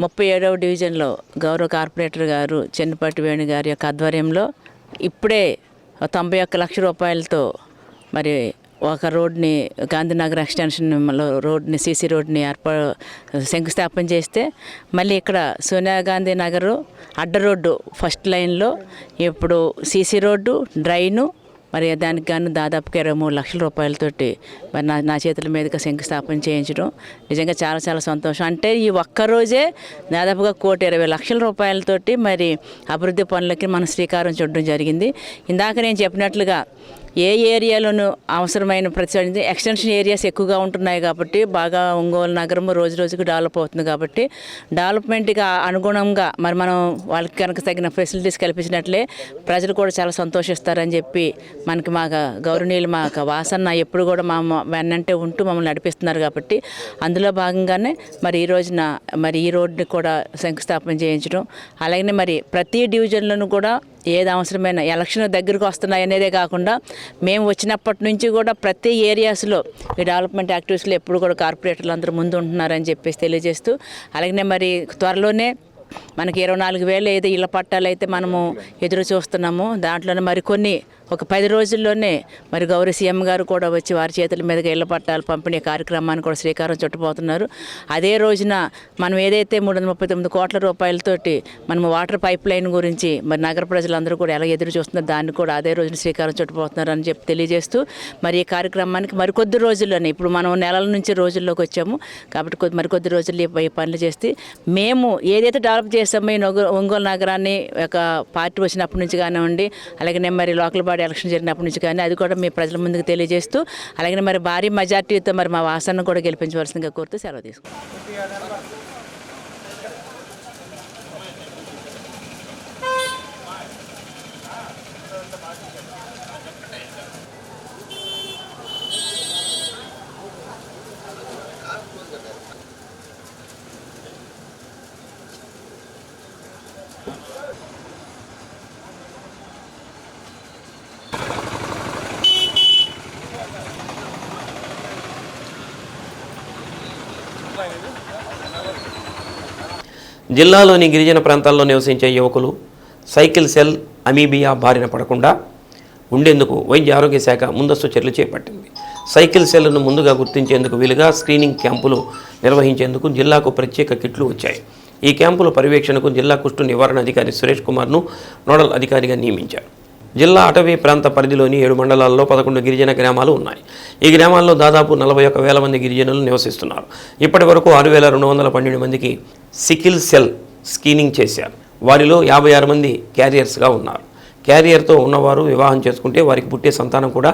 37వ డివిజన్లో గౌరవ కార్పొరేటర్ గారు చెన్నిపాటి వేణు గారి యొక్క ఆధ్వర్యంలో ఇప్పుడే 91 లక్షల రూపాయలతో మరి ఒక రోడ్ని గాంధీనగర్ ఎక్స్టెన్షన్లో రోడ్ని సీసీ రోడ్ని శంకుస్థాపన చేస్తే మళ్ళీ ఇక్కడ సోనియా గాంధీ నగరు అడ్డ రోడ్డు ఫస్ట్ లైన్లో ఇప్పుడు సీసీ రోడ్డు డ్రైను మరి దానికి గాను దాదాపుగా 23 లక్షల రూపాయలతోటి మరి నా చేతుల మీదుగా శంకుస్థాపన చేయించడం నిజంగా చాలా చాలా సంతోషం. అంటే ఈ ఒక్కరోజే దాదాపుగా 1,20,00,000 రూపాయలతోటి మరి అభివృద్ధి పనులకి మనం శ్రీకారం చుట్టడం జరిగింది. ఇందాక నేను చెప్పినట్లుగా ఏ ఏరియాలోనూ అవసరమైన ప్రతి ఎక్స్టెన్షన్ ఏరియాస్ ఎక్కువగా ఉంటున్నాయి కాబట్టి బాగా ఒంగోలు నగరం రోజు రోజుకు డెవలప్ అవుతుంది కాబట్టి డెవలప్మెంట్కి అనుగుణంగా మరి మనం వాళ్ళకి కనుక తగిన ఫెసిలిటీస్ కల్పించినట్లే ప్రజలు కూడా చాలా సంతోషిస్తారని చెప్పి మనకి మా గౌరవనీయులు మా వాసన్న ఎప్పుడు కూడా మా వెన్నంటే ఉంటూ మమ్మల్ని నడిపిస్తున్నారు కాబట్టి అందులో భాగంగానే మరి ఈ రోజున మరి ఈ రోడ్ని కూడా శంకుస్థాపన చేయించడం అలాగే మరి ప్రతి డివిజన్లోనూ కూడా ఏది అవసరమైన ఎలక్షన్ దగ్గరకు వస్తున్నాయి అనేదే కాకుండా మేము వచ్చినప్పటి నుంచి కూడా ప్రతి ఏరియాస్లో ఈ డెవలప్మెంట్ యాక్టివిటీస్లో ఎప్పుడు కూడా కార్పొరేటర్లు అందరూ ముందు ఉంటున్నారని చెప్పేసి తెలియజేస్తూ అలాగే మరి త్వరలోనే మనకి 24,000 ఏదో ఇళ్ల పట్టాలు అయితే మనము ఎదురు చూస్తున్నాము. దాంట్లోనే మరి కొన్ని ఒక 10 రోజుల్లోనే మరి గౌరవ సీఎం గారు కూడా వచ్చి వారి చేతుల మీదుగా ఇళ్ల పట్టాలు పంపిణీ కార్యక్రమాన్ని కూడా శ్రీకారం చుట్టబోతున్నారు. అదే రోజున మనం ఏదైతే 339 కోట్ల రూపాయలతోటి మనము వాటర్ పైప్ లైన్ గురించి మరి నగర ప్రజలందరూ కూడా ఎలా ఎదురు చూస్తున్నారు దాన్ని కూడా అదే రోజున శ్రీకారం చుట్టబోతున్నారు అని చెప్పి తెలియజేస్తూ మరి ఈ కార్యక్రమానికి మరికొద్ది రోజుల్లోనే ఇప్పుడు మనం నెలల నుంచి రోజుల్లోకి వచ్చాము కాబట్టి మరికొద్ది రోజుల్లో ఈ పనులు చేస్తే మేము ఏదైతే డెవలప్ చేస్తామో ఈ ఒంగోలు నగరాన్ని ఒక పార్టీ వచ్చినప్పటి నుంచి కానివ్వండి అలాగే మరి లోకల్ బాడీ ఎలక్షన్ జరిగినప్పటి నుంచి కానీ అది కూడా మీ ప్రజల ముందుకు తెలియజేస్తూ అలాగే మరి భారీ మెజార్టీతో మరి మా వాసనను కూడా గెలిపించవలసిందిగా కోరుతూ సెలవు తీసుకుంటాం. జిల్లాలోని గిరిజన ప్రాంతాల్లో నివసించే యువకులు సైకిల్ సెల్ అమీబియా బారిన పడకుండా ఉండేందుకు వైద్య ఆరోగ్య శాఖ ముందస్తు చర్యలు చేపట్టింది. సైకిల్ సెల్ను ముందుగా గుర్తించేందుకు వీలుగా స్క్రీనింగ్ క్యాంపులు నిర్వహించేందుకు జిల్లాకు ప్రత్యేక కిట్లు వచ్చాయి. ఈ క్యాంపుల పర్యవేక్షణకు జిల్లా కుష్టు నివారణ అధికారి సురేష్ కుమార్ను నోడల్ అధికారిగా నియమించారు. జిల్లా అటవీ ప్రాంత పరిధిలోని 7 మండలాల్లో 11 గిరిజన గ్రామాలు ఉన్నాయి. ఈ గ్రామాల్లో దాదాపు 41,000 మంది గిరిజనులు నివసిస్తున్నారు. ఇప్పటి వరకు 6,212 మందికి సికిల్ సెల్ స్క్రీనింగ్ చేశారు. వారిలో 56 మంది క్యారియర్స్గా ఉన్నారు. క్యారియర్తో ఉన్నవారు వివాహం చేసుకుంటే వారికి పుట్టే సంతానం కూడా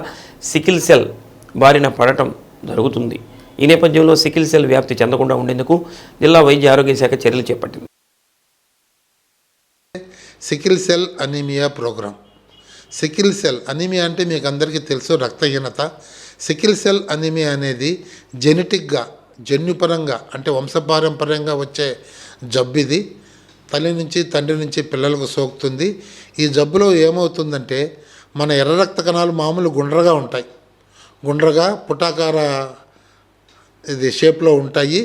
సికిల్ సెల్ బారిన పడటం జరుగుతుంది. ఈ నేపథ్యంలో సికిల్ సెల్ వ్యాప్తి చెందకుండా ఉండేందుకు జిల్లా వైద్య ఆరోగ్య శాఖ చర్యలు చేపట్టింది. Sickle cell anaemia programme. Sickle cell anaemia అంటే మీకు అందరికీ తెలుసు, రక్తహీనత. సికిల్ సెల్ అనీమియా అనేది జెనెటిక్గా జన్యుపరంగా అంటే వంశపారంపర్యంగా వచ్చే జబ్బు. ఇది తల్లి నుంచి తండ్రి నుంచి పిల్లలకు సోకుతుంది. ఈ జబ్బులో ఏమవుతుందంటే మన ఎర్ర రక్త కణాలు మామూలు గుండ్రగా ఉంటాయి, గుండ్రగా పుటాకార ఇది షేప్లో ఉంటాయి.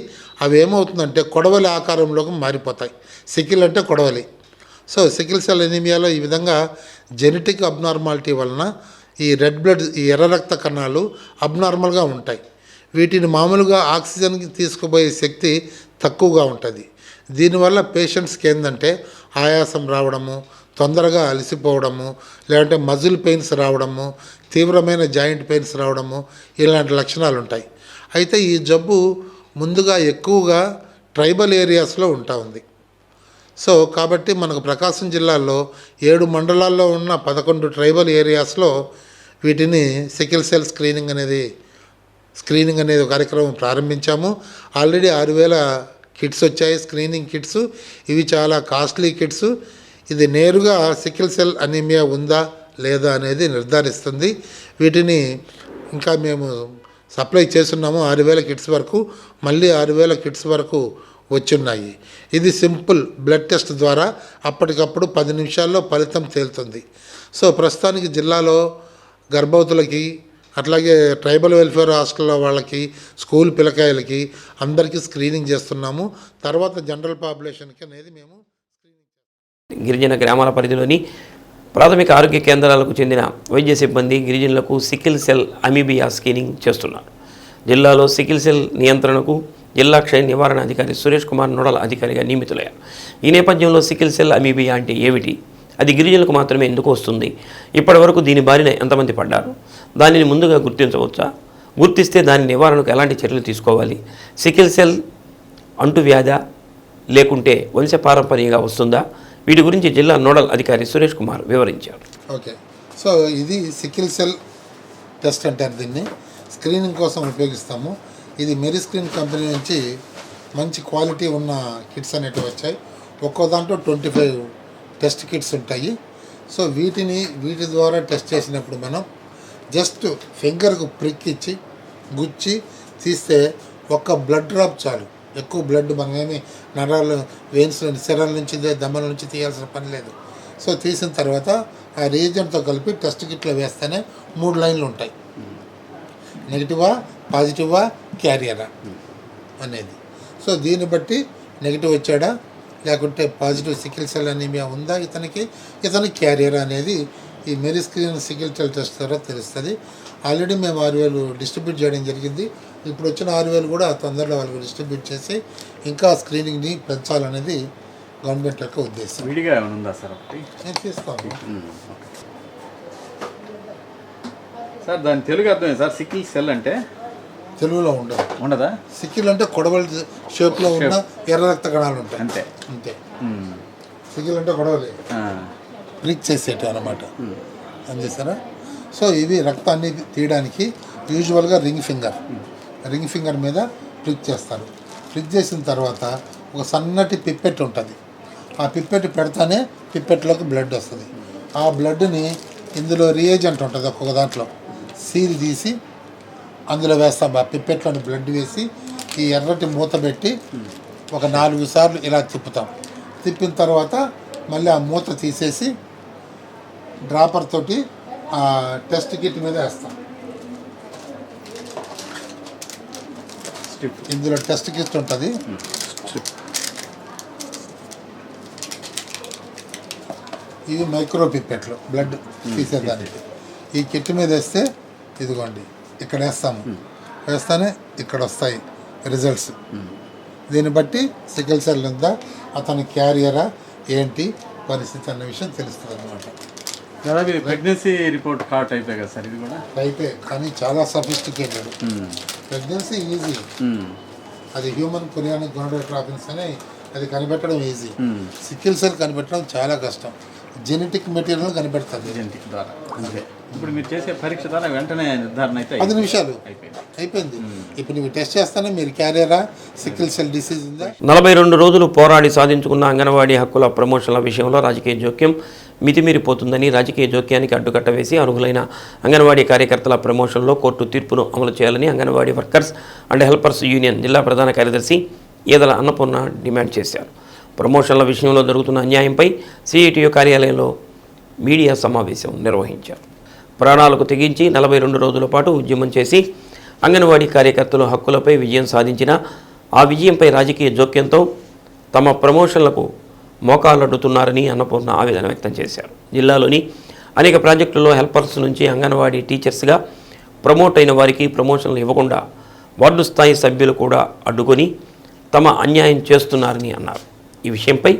అవి ఏమవుతుందంటే కొడవలి ఆకారంలోకి మారిపోతాయి. సికిల్ అంటే కొడవలి. సో సికిల్ సెల్ ఎనీమియాలో ఈ విధంగా జెనెటిక్ అబ్నార్మాలిటీ వలన ఈ రెడ్ బ్లడ్ ఈ ఎర్ర రక్త కణాలు అబ్నార్మల్గా ఉంటాయి. వీటిని మామూలుగా ఆక్సిజన్కి తీసుకుపోయే శక్తి తక్కువగా ఉంటుంది. దీనివల్ల పేషెంట్స్కి ఏంటంటే ఆయాసం రావడము, తొందరగా అలసిపోవడము, లేదంటే మజిల్ పెయిన్స్ రావడము, తీవ్రమైన జాయింట్ పెయిన్స్ రావడము ఇలాంటి లక్షణాలు ఉంటాయి. అయితే ఈ జబ్బు ముందుగా ఎక్కువగా ట్రైబల్ ఏరియాస్లో ఉంటా ఉంది. సో కాబట్టి మనకు ప్రకాశం జిల్లాలో 7 మండలాల్లో ఉన్న 11 ట్రైబల్ ఏరియాస్లో వీటిని సికిల్ సెల్ స్క్రీనింగ్ అనేది ఒక కార్యక్రమం ప్రారంభించాము. ఆల్రెడీ 6,000 కిట్స్ వచ్చాయి, స్క్రీనింగ్ కిట్స్. ఇవి చాలా కాస్ట్లీ కిట్స్. ఇది నేరుగా సికిల్ సెల్ అనీమియా ఉందా లేదా అనేది నిర్ధారిస్తుంది. వీటిని ఇంకా మేము సప్లై చేస్తున్నాము 6,000 కిట్స్ వరకు. మళ్ళీ 6,000 కిట్స్ వరకు వచ్చున్నాయి. ఇది సింపుల్ బ్లడ్ టెస్ట్ ద్వారా అప్పటికప్పుడు 10 నిమిషాల్లో ఫలితం తేలుతుంది. సో ప్రస్తుతానికి జిల్లాలో గర్భవతులకి, అట్లాగే ట్రైబల్ వెల్ఫేర్ హాస్టల్లో వాళ్ళకి, స్కూల్ పిల్లకాయలకి అందరికీ స్క్రీనింగ్ చేస్తున్నాము. తర్వాత జనరల్ పాపులేషన్కి అనేది మేము గిరిజన గ్రామాల పరిధిలోని ప్రాథమిక ఆరోగ్య కేంద్రాలకు చెందిన వైద్య సిబ్బంది గిరిజనులకు సికిల్ సెల్ అమీబియా స్క్రీనింగ్ చేస్తున్నారు. జిల్లాలో సికిల్ సెల్ నియంత్రణకు జిల్లా క్షయ నివారణ అధికారి సురేష్ కుమార్ నోడల్ అధికారిగా నియమితులయ్యారు. ఈ నేపథ్యంలో సికిల్ సెల్ అమీబియా అంటే ఏమిటి, అది గిరిజనులకు మాత్రమే ఎందుకు వస్తుంది, ఇప్పటి వరకు దీని బారిన ఎంతమంది పడ్డారు, దానిని ముందుగా గుర్తించవచ్చా, గుర్తిస్తే దాని నివారణకు ఎలాంటి చర్యలు తీసుకోవాలి, సికిల్ సెల్ అంటువ్యాధా లేకుంటే వంశపారంపర్యంగా వస్తుందా, వీటి గురించి జిల్లా నోడల్ అధికారి సురేష్ కుమార్ వివరించారు. ఓకే, సో ఇది సికిల్ సెల్ టెస్ట్ అంటారు. దీన్ని స్క్రీనింగ్ కోసం ఉపయోగిస్తాము. ఇది మెరిస్క్రీన్ కంపెనీ నుంచి మంచి క్వాలిటీ ఉన్న కిట్స్ అనేటివి వచ్చాయి. ఒక్కో దాంట్లో 25 టెస్ట్ కిట్స్ ఉంటాయి. సో వీటి ద్వారా టెస్ట్ చేసినప్పుడు మనం జస్ట్ ఫింగర్కు ప్రిక్ ఇచ్చి గుచ్చి తీస్తే ఒక్క బ్లడ్ డ్రాప్ చాలు. ఎక్కువ బ్లడ్ మనమేమి నరాలు వెయిన్స్ శరీరాల నుంచి దమ్మల నుంచి తీయాల్సిన పని లేదు. సో తీసిన తర్వాత ఆ రియేజెంట్తో కలిపి టెస్ట్ కిట్లో వేస్తేనే 3 లైన్లు ఉంటాయి, నెగిటివా, పాజిటివా, క్యారియరా అనేది. సో దీన్ని బట్టి నెగిటివ్ వచ్చాడా లేకుంటే పాజిటివ్ సికిల్ సెల్ అనీమియా ఉందా ఇతని క్యారియర్ అనేది ఈ మెరిస్క్రీన్ సికిల్ సెల్ టెస్ట్ ద్వారా తెలుస్తుంది. ఆల్రెడీ మేము 6,000 డిస్ట్రిబ్యూట్ చేయడం జరిగింది. ఇప్పుడు వచ్చిన 6,000 కూడా తొందరలో వాళ్ళకి డిస్ట్రిబ్యూట్ చేసి ఇంకా స్క్రీనింగ్ని పెంచాలనేది గవర్నమెంట్ యొక్క ఉద్దేశం. విడిగా ఉందా సార్? నేను తీస్తాను సార్. దాని తెలుగు అర్థమే సార్, సికిల్ సెల్ అంటే తెలుగులో ఉండదా? సికిల్ అంటే కొడవలి షేప్లో ఉన్న ఎర్ర రక్త కణాలు ఉంటాయి, అంతే. సికిల్ అంటే కొడవలి ప్రిక్ చేసేటి అన్నమాట, అందేసారా? సో ఇవి రక్తాన్ని తీయడానికి యూజువల్గా రింగ్ ఫింగర్ మీద ప్రిక్ చేస్తారు. ప్రిక్ చేసిన తర్వాత ఒక సన్నటి పిప్పెట్ ఉంటుంది. ఆ పిప్పెట్ పెడతానే పిప్పెట్లోకి బ్లడ్ వస్తుంది. ఆ బ్లడ్ని ఇందులో రియేజెంట్ ఉంటుంది, ఒక్కొక్క దాంట్లో సీల్ తీసి అందులో వేస్తాం. ఆ పిప్పెట్లోని బ్లడ్ వేసి ఈ ఎర్రటి మూత పెట్టి ఒక 4 సార్లు ఇలా తిప్పుతాం. తిప్పిన తర్వాత మళ్ళీ ఆ మూత తీసేసి డ్రాపర్ తోటి ఆ టెస్ట్ కిట్ మీద వేస్తాం. ఇందులో టెస్ట్ కిట్ ఉంటుంది. ఇవి మైక్రో పిప్పెట్లు బ్లడ్ తీసేదానికి. ఈ కిట్ మీద వేస్తే ఇదిగోండి ఇక్కడ వేస్తాము, వేస్తానే ఇక్కడ వస్తాయి రిజల్ట్స్. దీన్ని బట్టి సికిల్ సెల్ ఉందా, అతని క్యారియరా ఏంటి పరిస్థితి అన్న విషయం తెలుస్తుంది అన్నమాట. ప్రెగ్నెన్సీ రిపోర్ట్ కార్డ్ టైపే కదా సార్? ఇది కూడా టైపే, కానీ చాలా సఫిస్టికేటెడ్. ప్రెగ్నెన్సీ ఈజీ, అది హ్యూమన్ కొరియానిక్ గోనడోట్రోపిన్స్ అని అది కనిపెట్టడం ఈజీ. సికిల్ సెల్ కనిపెట్టడం చాలా కష్టం. జెనెటిక్ మెటీరియల్ కనిపెడుతుంది జెనెటిక్ ద్వారా. ఇప్పుడు మీరు చేసే పరీక్ష ద్వారా వెంటనే నిర్ధారణ అయితే 10 నిమిషాలు అయిపోయింది. ఇప్పుడు నువ్వు టెస్ట్ చేస్తానే మీరు క్యారియరా, సికిల్ సెల్ డిసీజ్ ఉందా. 42 రోజులు పోరాడి సాధించుకున్న అంగన్వాడీ హక్కుల ప్రమోషన్ల విషయంలో రాజకీయ జోక్యం మితిమీరిపోతుందని, రాజకీయ జోక్యానికి అడ్డుకట్ట వేసి అర్హులైన అంగన్వాడీ కార్యకర్తల ప్రమోషన్లో కోర్టు తీర్పును అమలు చేయాలని anganwadi workers and helpers union జిల్లా ప్రధాన కార్యదర్శి ఈదల అన్నపూర్ణ డిమాండ్ చేశారు. ప్రమోషన్ల విషయంలో జరుగుతున్న అన్యాయంపై సిఐటియు కార్యాలయంలో మీడియా సమావేశం నిర్వహించారు. ప్రాణాలకు తెగించి 42 రోజుల పాటు ఉద్యమం చేసి అంగన్వాడీ కార్యకర్తల హక్కులపై విజయం సాధించిన ఆ విజయంపై రాజకీయ జోక్యంతో తమ ప్రమోషన్లకు మోకాలడ్డుతున్నారని అన్నపూర్ణ ఆవేదన వ్యక్తం చేశారు. జిల్లాలోని అనేక ప్రాజెక్టుల్లో హెల్పర్స్ నుంచి అంగన్వాడీ టీచర్స్గా ప్రమోట్ అయిన వారికి ప్రమోషన్లు ఇవ్వకుండా వార్డు స్థాయి సభ్యులు కూడా అడ్డుకొని తమ అన్యాయం చేస్తున్నారని అన్నారు. ఈ విషయంపై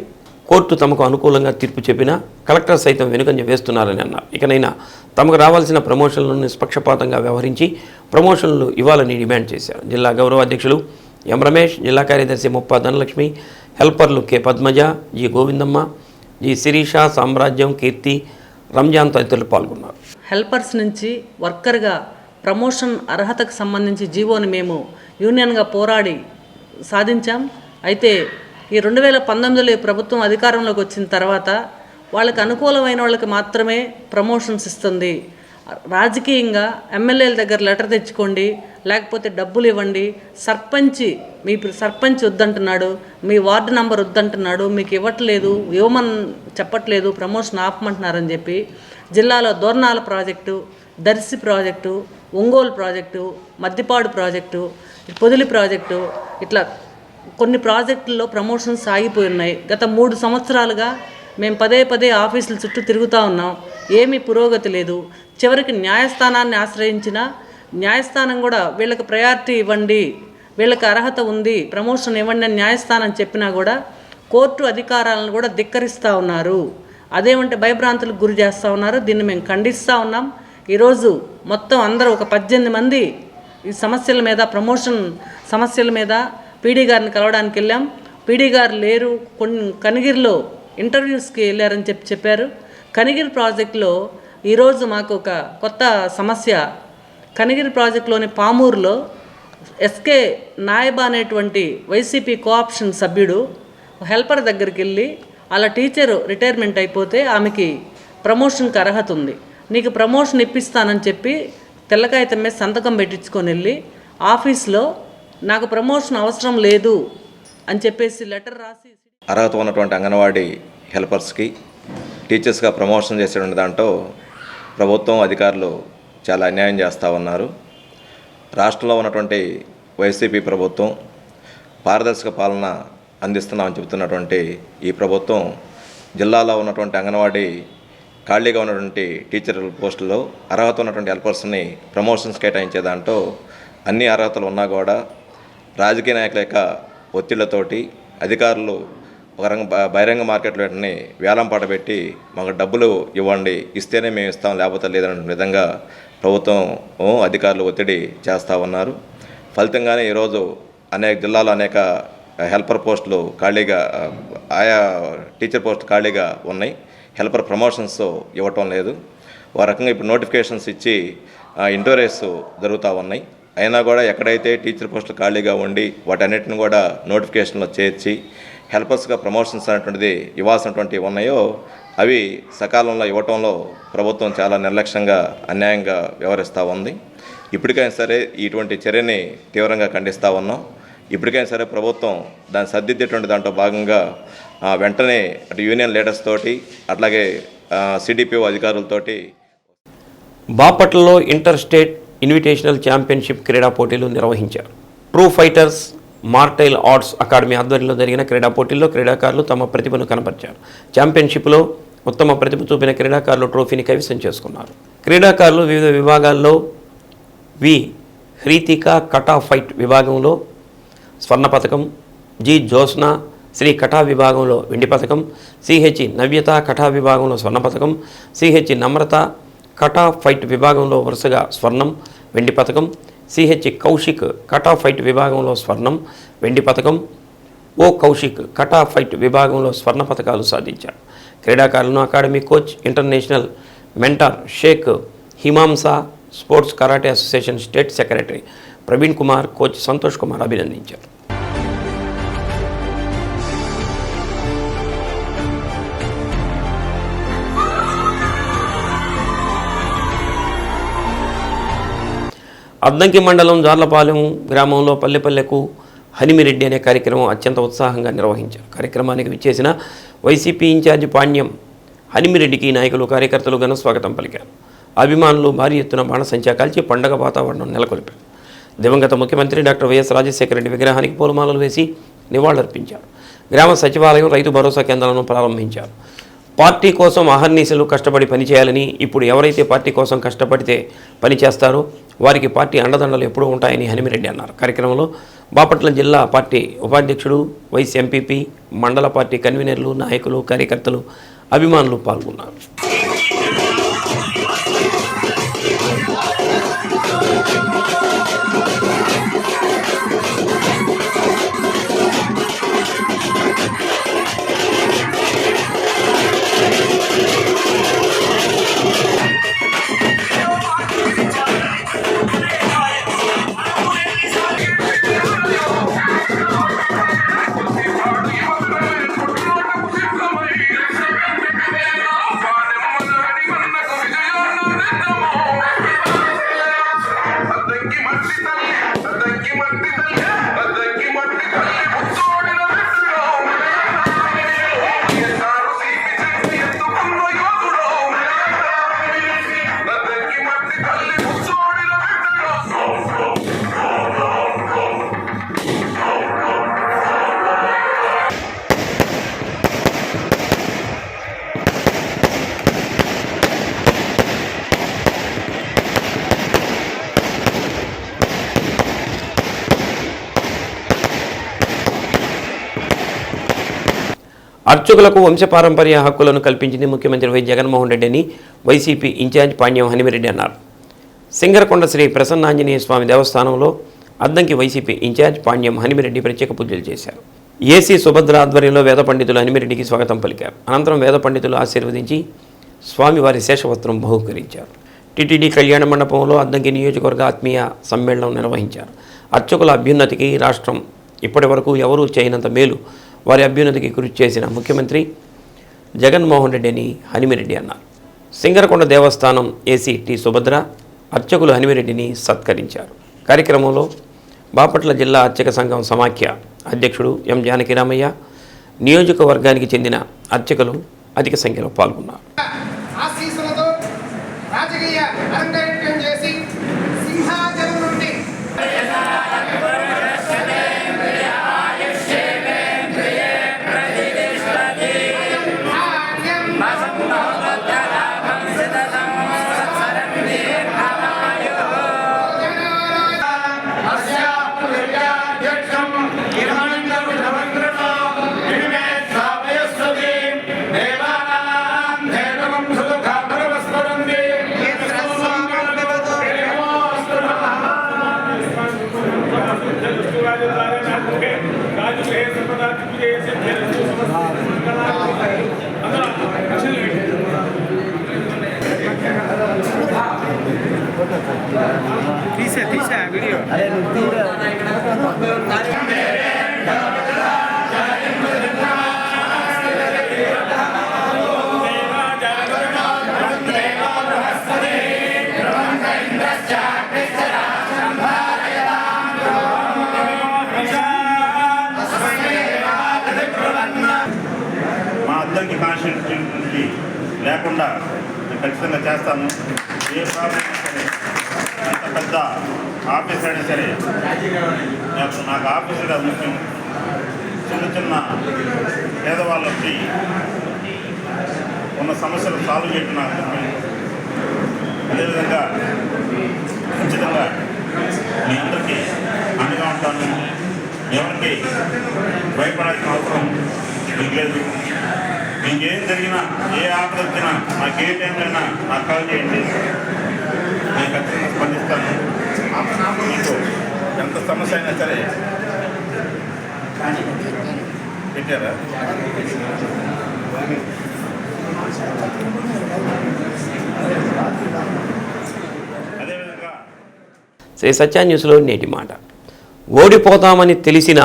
కోర్టు తమకు అనుకూలంగా తీర్పు చెప్పినా కలెక్టర్ సైతం వెనుకంజ వేస్తున్నారని అన్నారు. ఇకనైనా తమకు రావాల్సిన ప్రమోషన్లను నిష్పక్షపాతంగా వ్యవహరించి ప్రమోషన్లు ఇవ్వాలని డిమాండ్ చేశారు. జిల్లా గౌరవ అధ్యక్షులు ఎం రమేష్, జిల్లా కార్యదర్శి ముప్పా ధనలక్ష్మి, హెల్పర్లు K Padmaja, G Govindamma, G Sirisha, Samrajyam, Keerthi, Ramzan తదితరులు పాల్గొన్నారు. హెల్పర్స్ నుంచి వర్కర్గా ప్రమోషన్ అర్హతకు సంబంధించి జీవోని మేము యూనియన్గా పోరాడి సాధించాం. అయితే ఈ 2019లో ప్రభుత్వం అధికారంలోకి వచ్చిన తర్వాత వాళ్ళకి అనుకూలమైన వాళ్ళకి మాత్రమే ప్రమోషన్స్ ఇస్తుంది. రాజకీయంగా ఎమ్మెల్యేల దగ్గర లెటర్ తెచ్చుకోండి, లేకపోతే డబ్బులు ఇవ్వండి, మీ సర్పంచ్ వద్దంటున్నాడు, మీ వార్డు నంబర్ వద్దంటున్నాడు, మీకు ఇవ్వట్లేదు, ఇవ్వమని చెప్పట్లేదు, ప్రమోషన్ ఆపమంటున్నారని చెప్పి జిల్లాలో Dornala project, Darsi project, Ongole project, Maddipadu project, Podili project, ఇట్లా కొన్ని ప్రాజెక్టుల్లో ప్రమోషన్స్ ఆగిపోయి ఉన్నాయి. గత 3 సంవత్సరాలుగా మేము పదే ఆఫీసుల చుట్టూ తిరుగుతూ ఉన్నాం. ఏమీ పురోగతి లేదు. చివరికి న్యాయస్థానాన్ని ఆశ్రయించిన న్యాయస్థానం కూడా వీళ్ళకి ప్రయారిటీ ఇవ్వండి, వీళ్ళకి అర్హత ఉంది, ప్రమోషన్ ఇవ్వండి అని న్యాయస్థానం చెప్పినా కూడా కోర్టు అధికారాలను కూడా ధిక్కరిస్తూ ఉన్నారు. అదేమంటే భయభ్రాంతులకు గురి చేస్తూ ఉన్నారు. దీన్ని మేము ఖండిస్తూ ఉన్నాం. ఈరోజు మొత్తం అందరూ ఒక 18 మంది ఈ సమస్యల మీద, ప్రమోషన్ సమస్యల మీద పీడీ గారిని కలవడానికి వెళ్ళాం. పీడీ గారు లేరు, కనిగిరిలో ఇంటర్వ్యూస్కి వెళ్ళారని చెప్పారు. కనిగిరి ప్రాజెక్టులో ఈరోజు మాకు ఒక కొత్త సమస్య. కనిగిరి ప్రాజెక్టులోని పామూరులో ఎస్కే నాయబా అనేటువంటి వైసీపీ కోఆప్షన్ సభ్యుడు హెల్పర్ దగ్గరికి వెళ్ళి అలా టీచరు రిటైర్మెంట్ అయిపోతే ఆమెకి ప్రమోషన్కి అర్హత ఉంది, నీకు ప్రమోషన్ ఇప్పిస్తానని చెప్పి తెల్లకాగితం మీద సంతకం పెట్టించుకొని వెళ్ళి ఆఫీస్లో నాకు ప్రమోషన్ అవసరం లేదు అని చెప్పేసి లెటర్ రాసి అర్హత ఉన్నటువంటి అంగన్వాడీ హెల్పర్స్కి టీచర్స్గా ప్రమోషన్ చేసేటువంటి దాంట్లో ప్రభుత్వం అధికారులు చాలా అన్యాయం చేస్తూ ఉన్నారు. రాష్ట్రంలో ఉన్నటువంటి వైసీపీ ప్రభుత్వం పారదర్శక పాలన అందిస్తున్నామని చెబుతున్నటువంటి ఈ ప్రభుత్వం జిల్లాలో ఉన్నటువంటి అంగన్వాడీ ఖాళీగా ఉన్నటువంటి టీచర్ పోస్టుల్లో అర్హత ఉన్నటువంటి హెల్పర్స్ని ప్రమోషన్స్ కేటాయించే దాంట్లో అన్ని అర్హతలు ఉన్నా కూడా రాజకీయ నాయకుల యొక్క ఒత్తిళ్లతోటి అధికారులు ఒక బహిరంగ మార్కెట్లో వెంటనే వేలంపాట పెట్టి మాకు డబ్బులు ఇవ్వండి, ఇస్తేనే మేము ఇస్తాం, లేకపోతే లేదనే విధంగా ప్రభుత్వం అధికారులు ఒత్తిడి చేస్తూ ఉన్నారు. ఫలితంగానే ఈరోజు అనేక జిల్లాలో అనేక హెల్పర్ పోస్టులు ఖాళీగా, ఆయా టీచర్ పోస్టులు ఖాళీగా ఉన్నాయి. హెల్పర్ ప్రమోషన్స్ ఇవ్వటం లేదు. ఓ రకంగా ఇప్పుడు నోటిఫికేషన్స్ ఇచ్చి ఇంటర్వ్యూస్ జరుగుతూ ఉన్నాయి. అయినా కూడా ఎక్కడైతే టీచర్ పోస్టులు ఖాళీగా ఉండి వాటన్నిటిని కూడా నోటిఫికేషన్లో చేర్చి హెల్పర్స్గా ప్రమోషన్స్ అనేటువంటిది ఇవ్వాల్సినటువంటి ఉన్నాయో అవి సకాలంలో ఇవ్వటంలో ప్రభుత్వం చాలా నిర్లక్ష్యంగా, అన్యాయంగా వ్యవహరిస్తూ ఉంది. ఇప్పటికైనా సరే ఇటువంటి చర్యని తీవ్రంగా ఖండిస్తూ ఉన్నాం. ఇప్పటికైనా సరే ప్రభుత్వం దాన్ని సర్దిద్దేటువంటి దాంట్లో భాగంగా వెంటనే అటు యూనియన్ లీడర్స్ తోటి అట్లాగే సిడిపిఓ అధికారులతోటి బాపట్లలో ఇంటర్ స్టేట్ ఇన్విటేషనల్ ఛాంపియన్షిప్ క్రీడా పోటీలు నిర్వహించారు. ట్రూ ఫైటర్స్ మార్టైల్ ఆర్ట్స్ అకాడమీ ఆధ్వర్యంలో జరిగిన క్రీడా పోటీల్లో క్రీడాకారులు తమ ప్రతిభను కనపరిచారు. ఛాంపియన్షిప్లో ఉత్తమ ప్రతిభ చూపిన క్రీడాకారులు ట్రోఫీని కైవసం చేసుకున్నారు. క్రీడాకారులు వివిధ విభాగాల్లో హ్రీతిక కటా ఫైట్ విభాగంలో స్వర్ణ పథకం, జి జ్యోత్స్న శ్రీ కటా విభాగంలో వెండి పథకం, సిహెచ్ నవ్యత కటా విభాగంలో స్వర్ణ పథకం, సిహెచ్ నమ్రత కటా ఫైట్ విభాగంలో వరుసగా స్వర్ణం, వెండి పథకం, సిహెచ్ కౌశిక్ కటా ఫైట్ విభాగంలో స్వర్ణం, వెండి పథకం, ఓ కౌశిక్ కటా ఫైట్ విభాగంలో స్వర్ణ పథకాలు సాధించారు. క్రీడాకారులను academy coach, international mentor Sheikh Himamsa, sports karate association state secretary Praveen Kumar, coach Santosh Kumar అభినందించారు. అద్దంకి మండలం జార్లపాలెం గ్రామంలో పల్లెపల్లెకు హనిమిరెడ్డి అనే కార్యక్రమం అత్యంత ఉత్సాహంగా నిర్వహించారు. కార్యక్రమానికి విచ్చేసిన వైసీపీ ఇన్ఛార్జి పాణ్యం హనిమిరెడ్డికి నాయకులు, కార్యకర్తలు ఘన స్వాగతం పలికారు. అభిమానులు భారీ ఎత్తున బాణసంచా కాల్చి పండగ వాతావరణం నెలకొల్పారు. దివంగత ముఖ్యమంత్రి డాక్టర్ వైఎస్ రాజశేఖర రెడ్డి విగ్రహానికి పూలమాలలు వేసి నివాళులర్పించారు. గ్రామ సచివాలయం, రైతు భరోసా కేంద్రాలను ప్రారంభించారు. పార్టీ కోసం అహర్నిశలు కష్టపడి పనిచేయాలని, ఇప్పుడు ఎవరైతే పార్టీ కోసం కష్టపడితే పనిచేస్తారో వారికి పార్టీ అండదండలు ఎప్పుడూ ఉంటాయని హనిమిరెడ్డి అన్నారు. కార్యక్రమంలో బాపట్ల జిల్లా పార్టీ ఉపాధ్యక్షుడు, వైస్ ఎంపీపీ, మండల పార్టీ కన్వీనర్లు, నాయకులు, కార్యకర్తలు, అభిమానులు పాల్గొన్నారు. అర్చకులకు వంశపారంపర్య హక్కులను కల్పించింది ముఖ్యమంత్రి వై జగన్మోహన్ రెడ్డి అని వైసీపీ ఇన్ఛార్జ్ పాణ్యం హనుమిరెడ్డి అన్నారు. సింగరకొండ శ్రీ ప్రసన్నాంజనేయ స్వామి దేవస్థానంలో అద్దంకి వైసీపీ ఇన్ఛార్జ్ పాణ్యం హనుమిరెడ్డి ప్రత్యేక పూజలు చేశారు. ఏసీ సుభద్ర ఆధ్వర్యంలో వేద పండితులు హనుమిరెడ్డికి స్వాగతం పలికారు. అనంతరం వేద పండితులు ఆశీర్వదించి స్వామివారి శేషవస్త్రం బహూకరించారు. టీటీడీ కళ్యాణ మండపంలో అద్దంకి నియోజకవర్గ ఆత్మీయ సమ్మేళనం నిర్వహించారు. అర్చకుల అభ్యున్నతికి రాష్ట్రం ఇప్పటి వరకు ఎవరూ చేయనంత మేలు వారి అభ్యున్నతికి కృషి చేసిన ముఖ్యమంత్రి జగన్మోహన్ రెడ్డి అని హనుమిరెడ్డి అన్నారు. సింగరకొండ దేవస్థానం ఏసీ టి సుభద్ర అర్చకులు హనుమిరెడ్డిని సత్కరించారు. కార్యక్రమంలో బాపట్ల జిల్లా అర్చక సంఘం సమాఖ్య అధ్యక్షుడు ఎం జానకిరామయ్య, నియోజకవర్గానికి చెందిన అర్చకులు అధిక సంఖ్యలో పాల్గొన్నారు. లేకుండా ఖచ్చితంగా చేస్తాను. ఏ ప్రాబ్లం సరే, ఎంత పెద్ద ఆఫీస్ అయినా సరే నాకు ఆఫీసుగా ముఖ్యం. చిన్న చిన్న పేదవాళ్ళకి ఉన్న సమస్యలు సాల్వ్ చేయడం నాకు ముఖ్యం. అదేవిధంగా ఖచ్చితంగా మీ అందరికీ అండగా ఉంటాను. ఎవరికి భయపడాల్సిన అవసరం మీకు లేదు. మీకు ఏం జరిగినా, ఏ ఆపద వచ్చినా, నాకు ఏ టైంలో నాకు కాల్ చేయండి, నేను ఖచ్చితంగా స్పందిస్తాను. మీకు ఎంత సమస్య అయినా సరే పెట్టారా? అదేవిధంగా శ్రీ సత్య న్యూస్లో నేటి మాట. ఓడిపోతామని తెలిసిన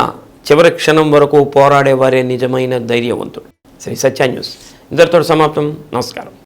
చివరి క్షణం వరకు పోరాడేవారే నిజమైన ధైర్యవంతుడు. శ్రీ సత్య న్యూస్ ఇంతటితో సమాప్తం. నమస్కారం.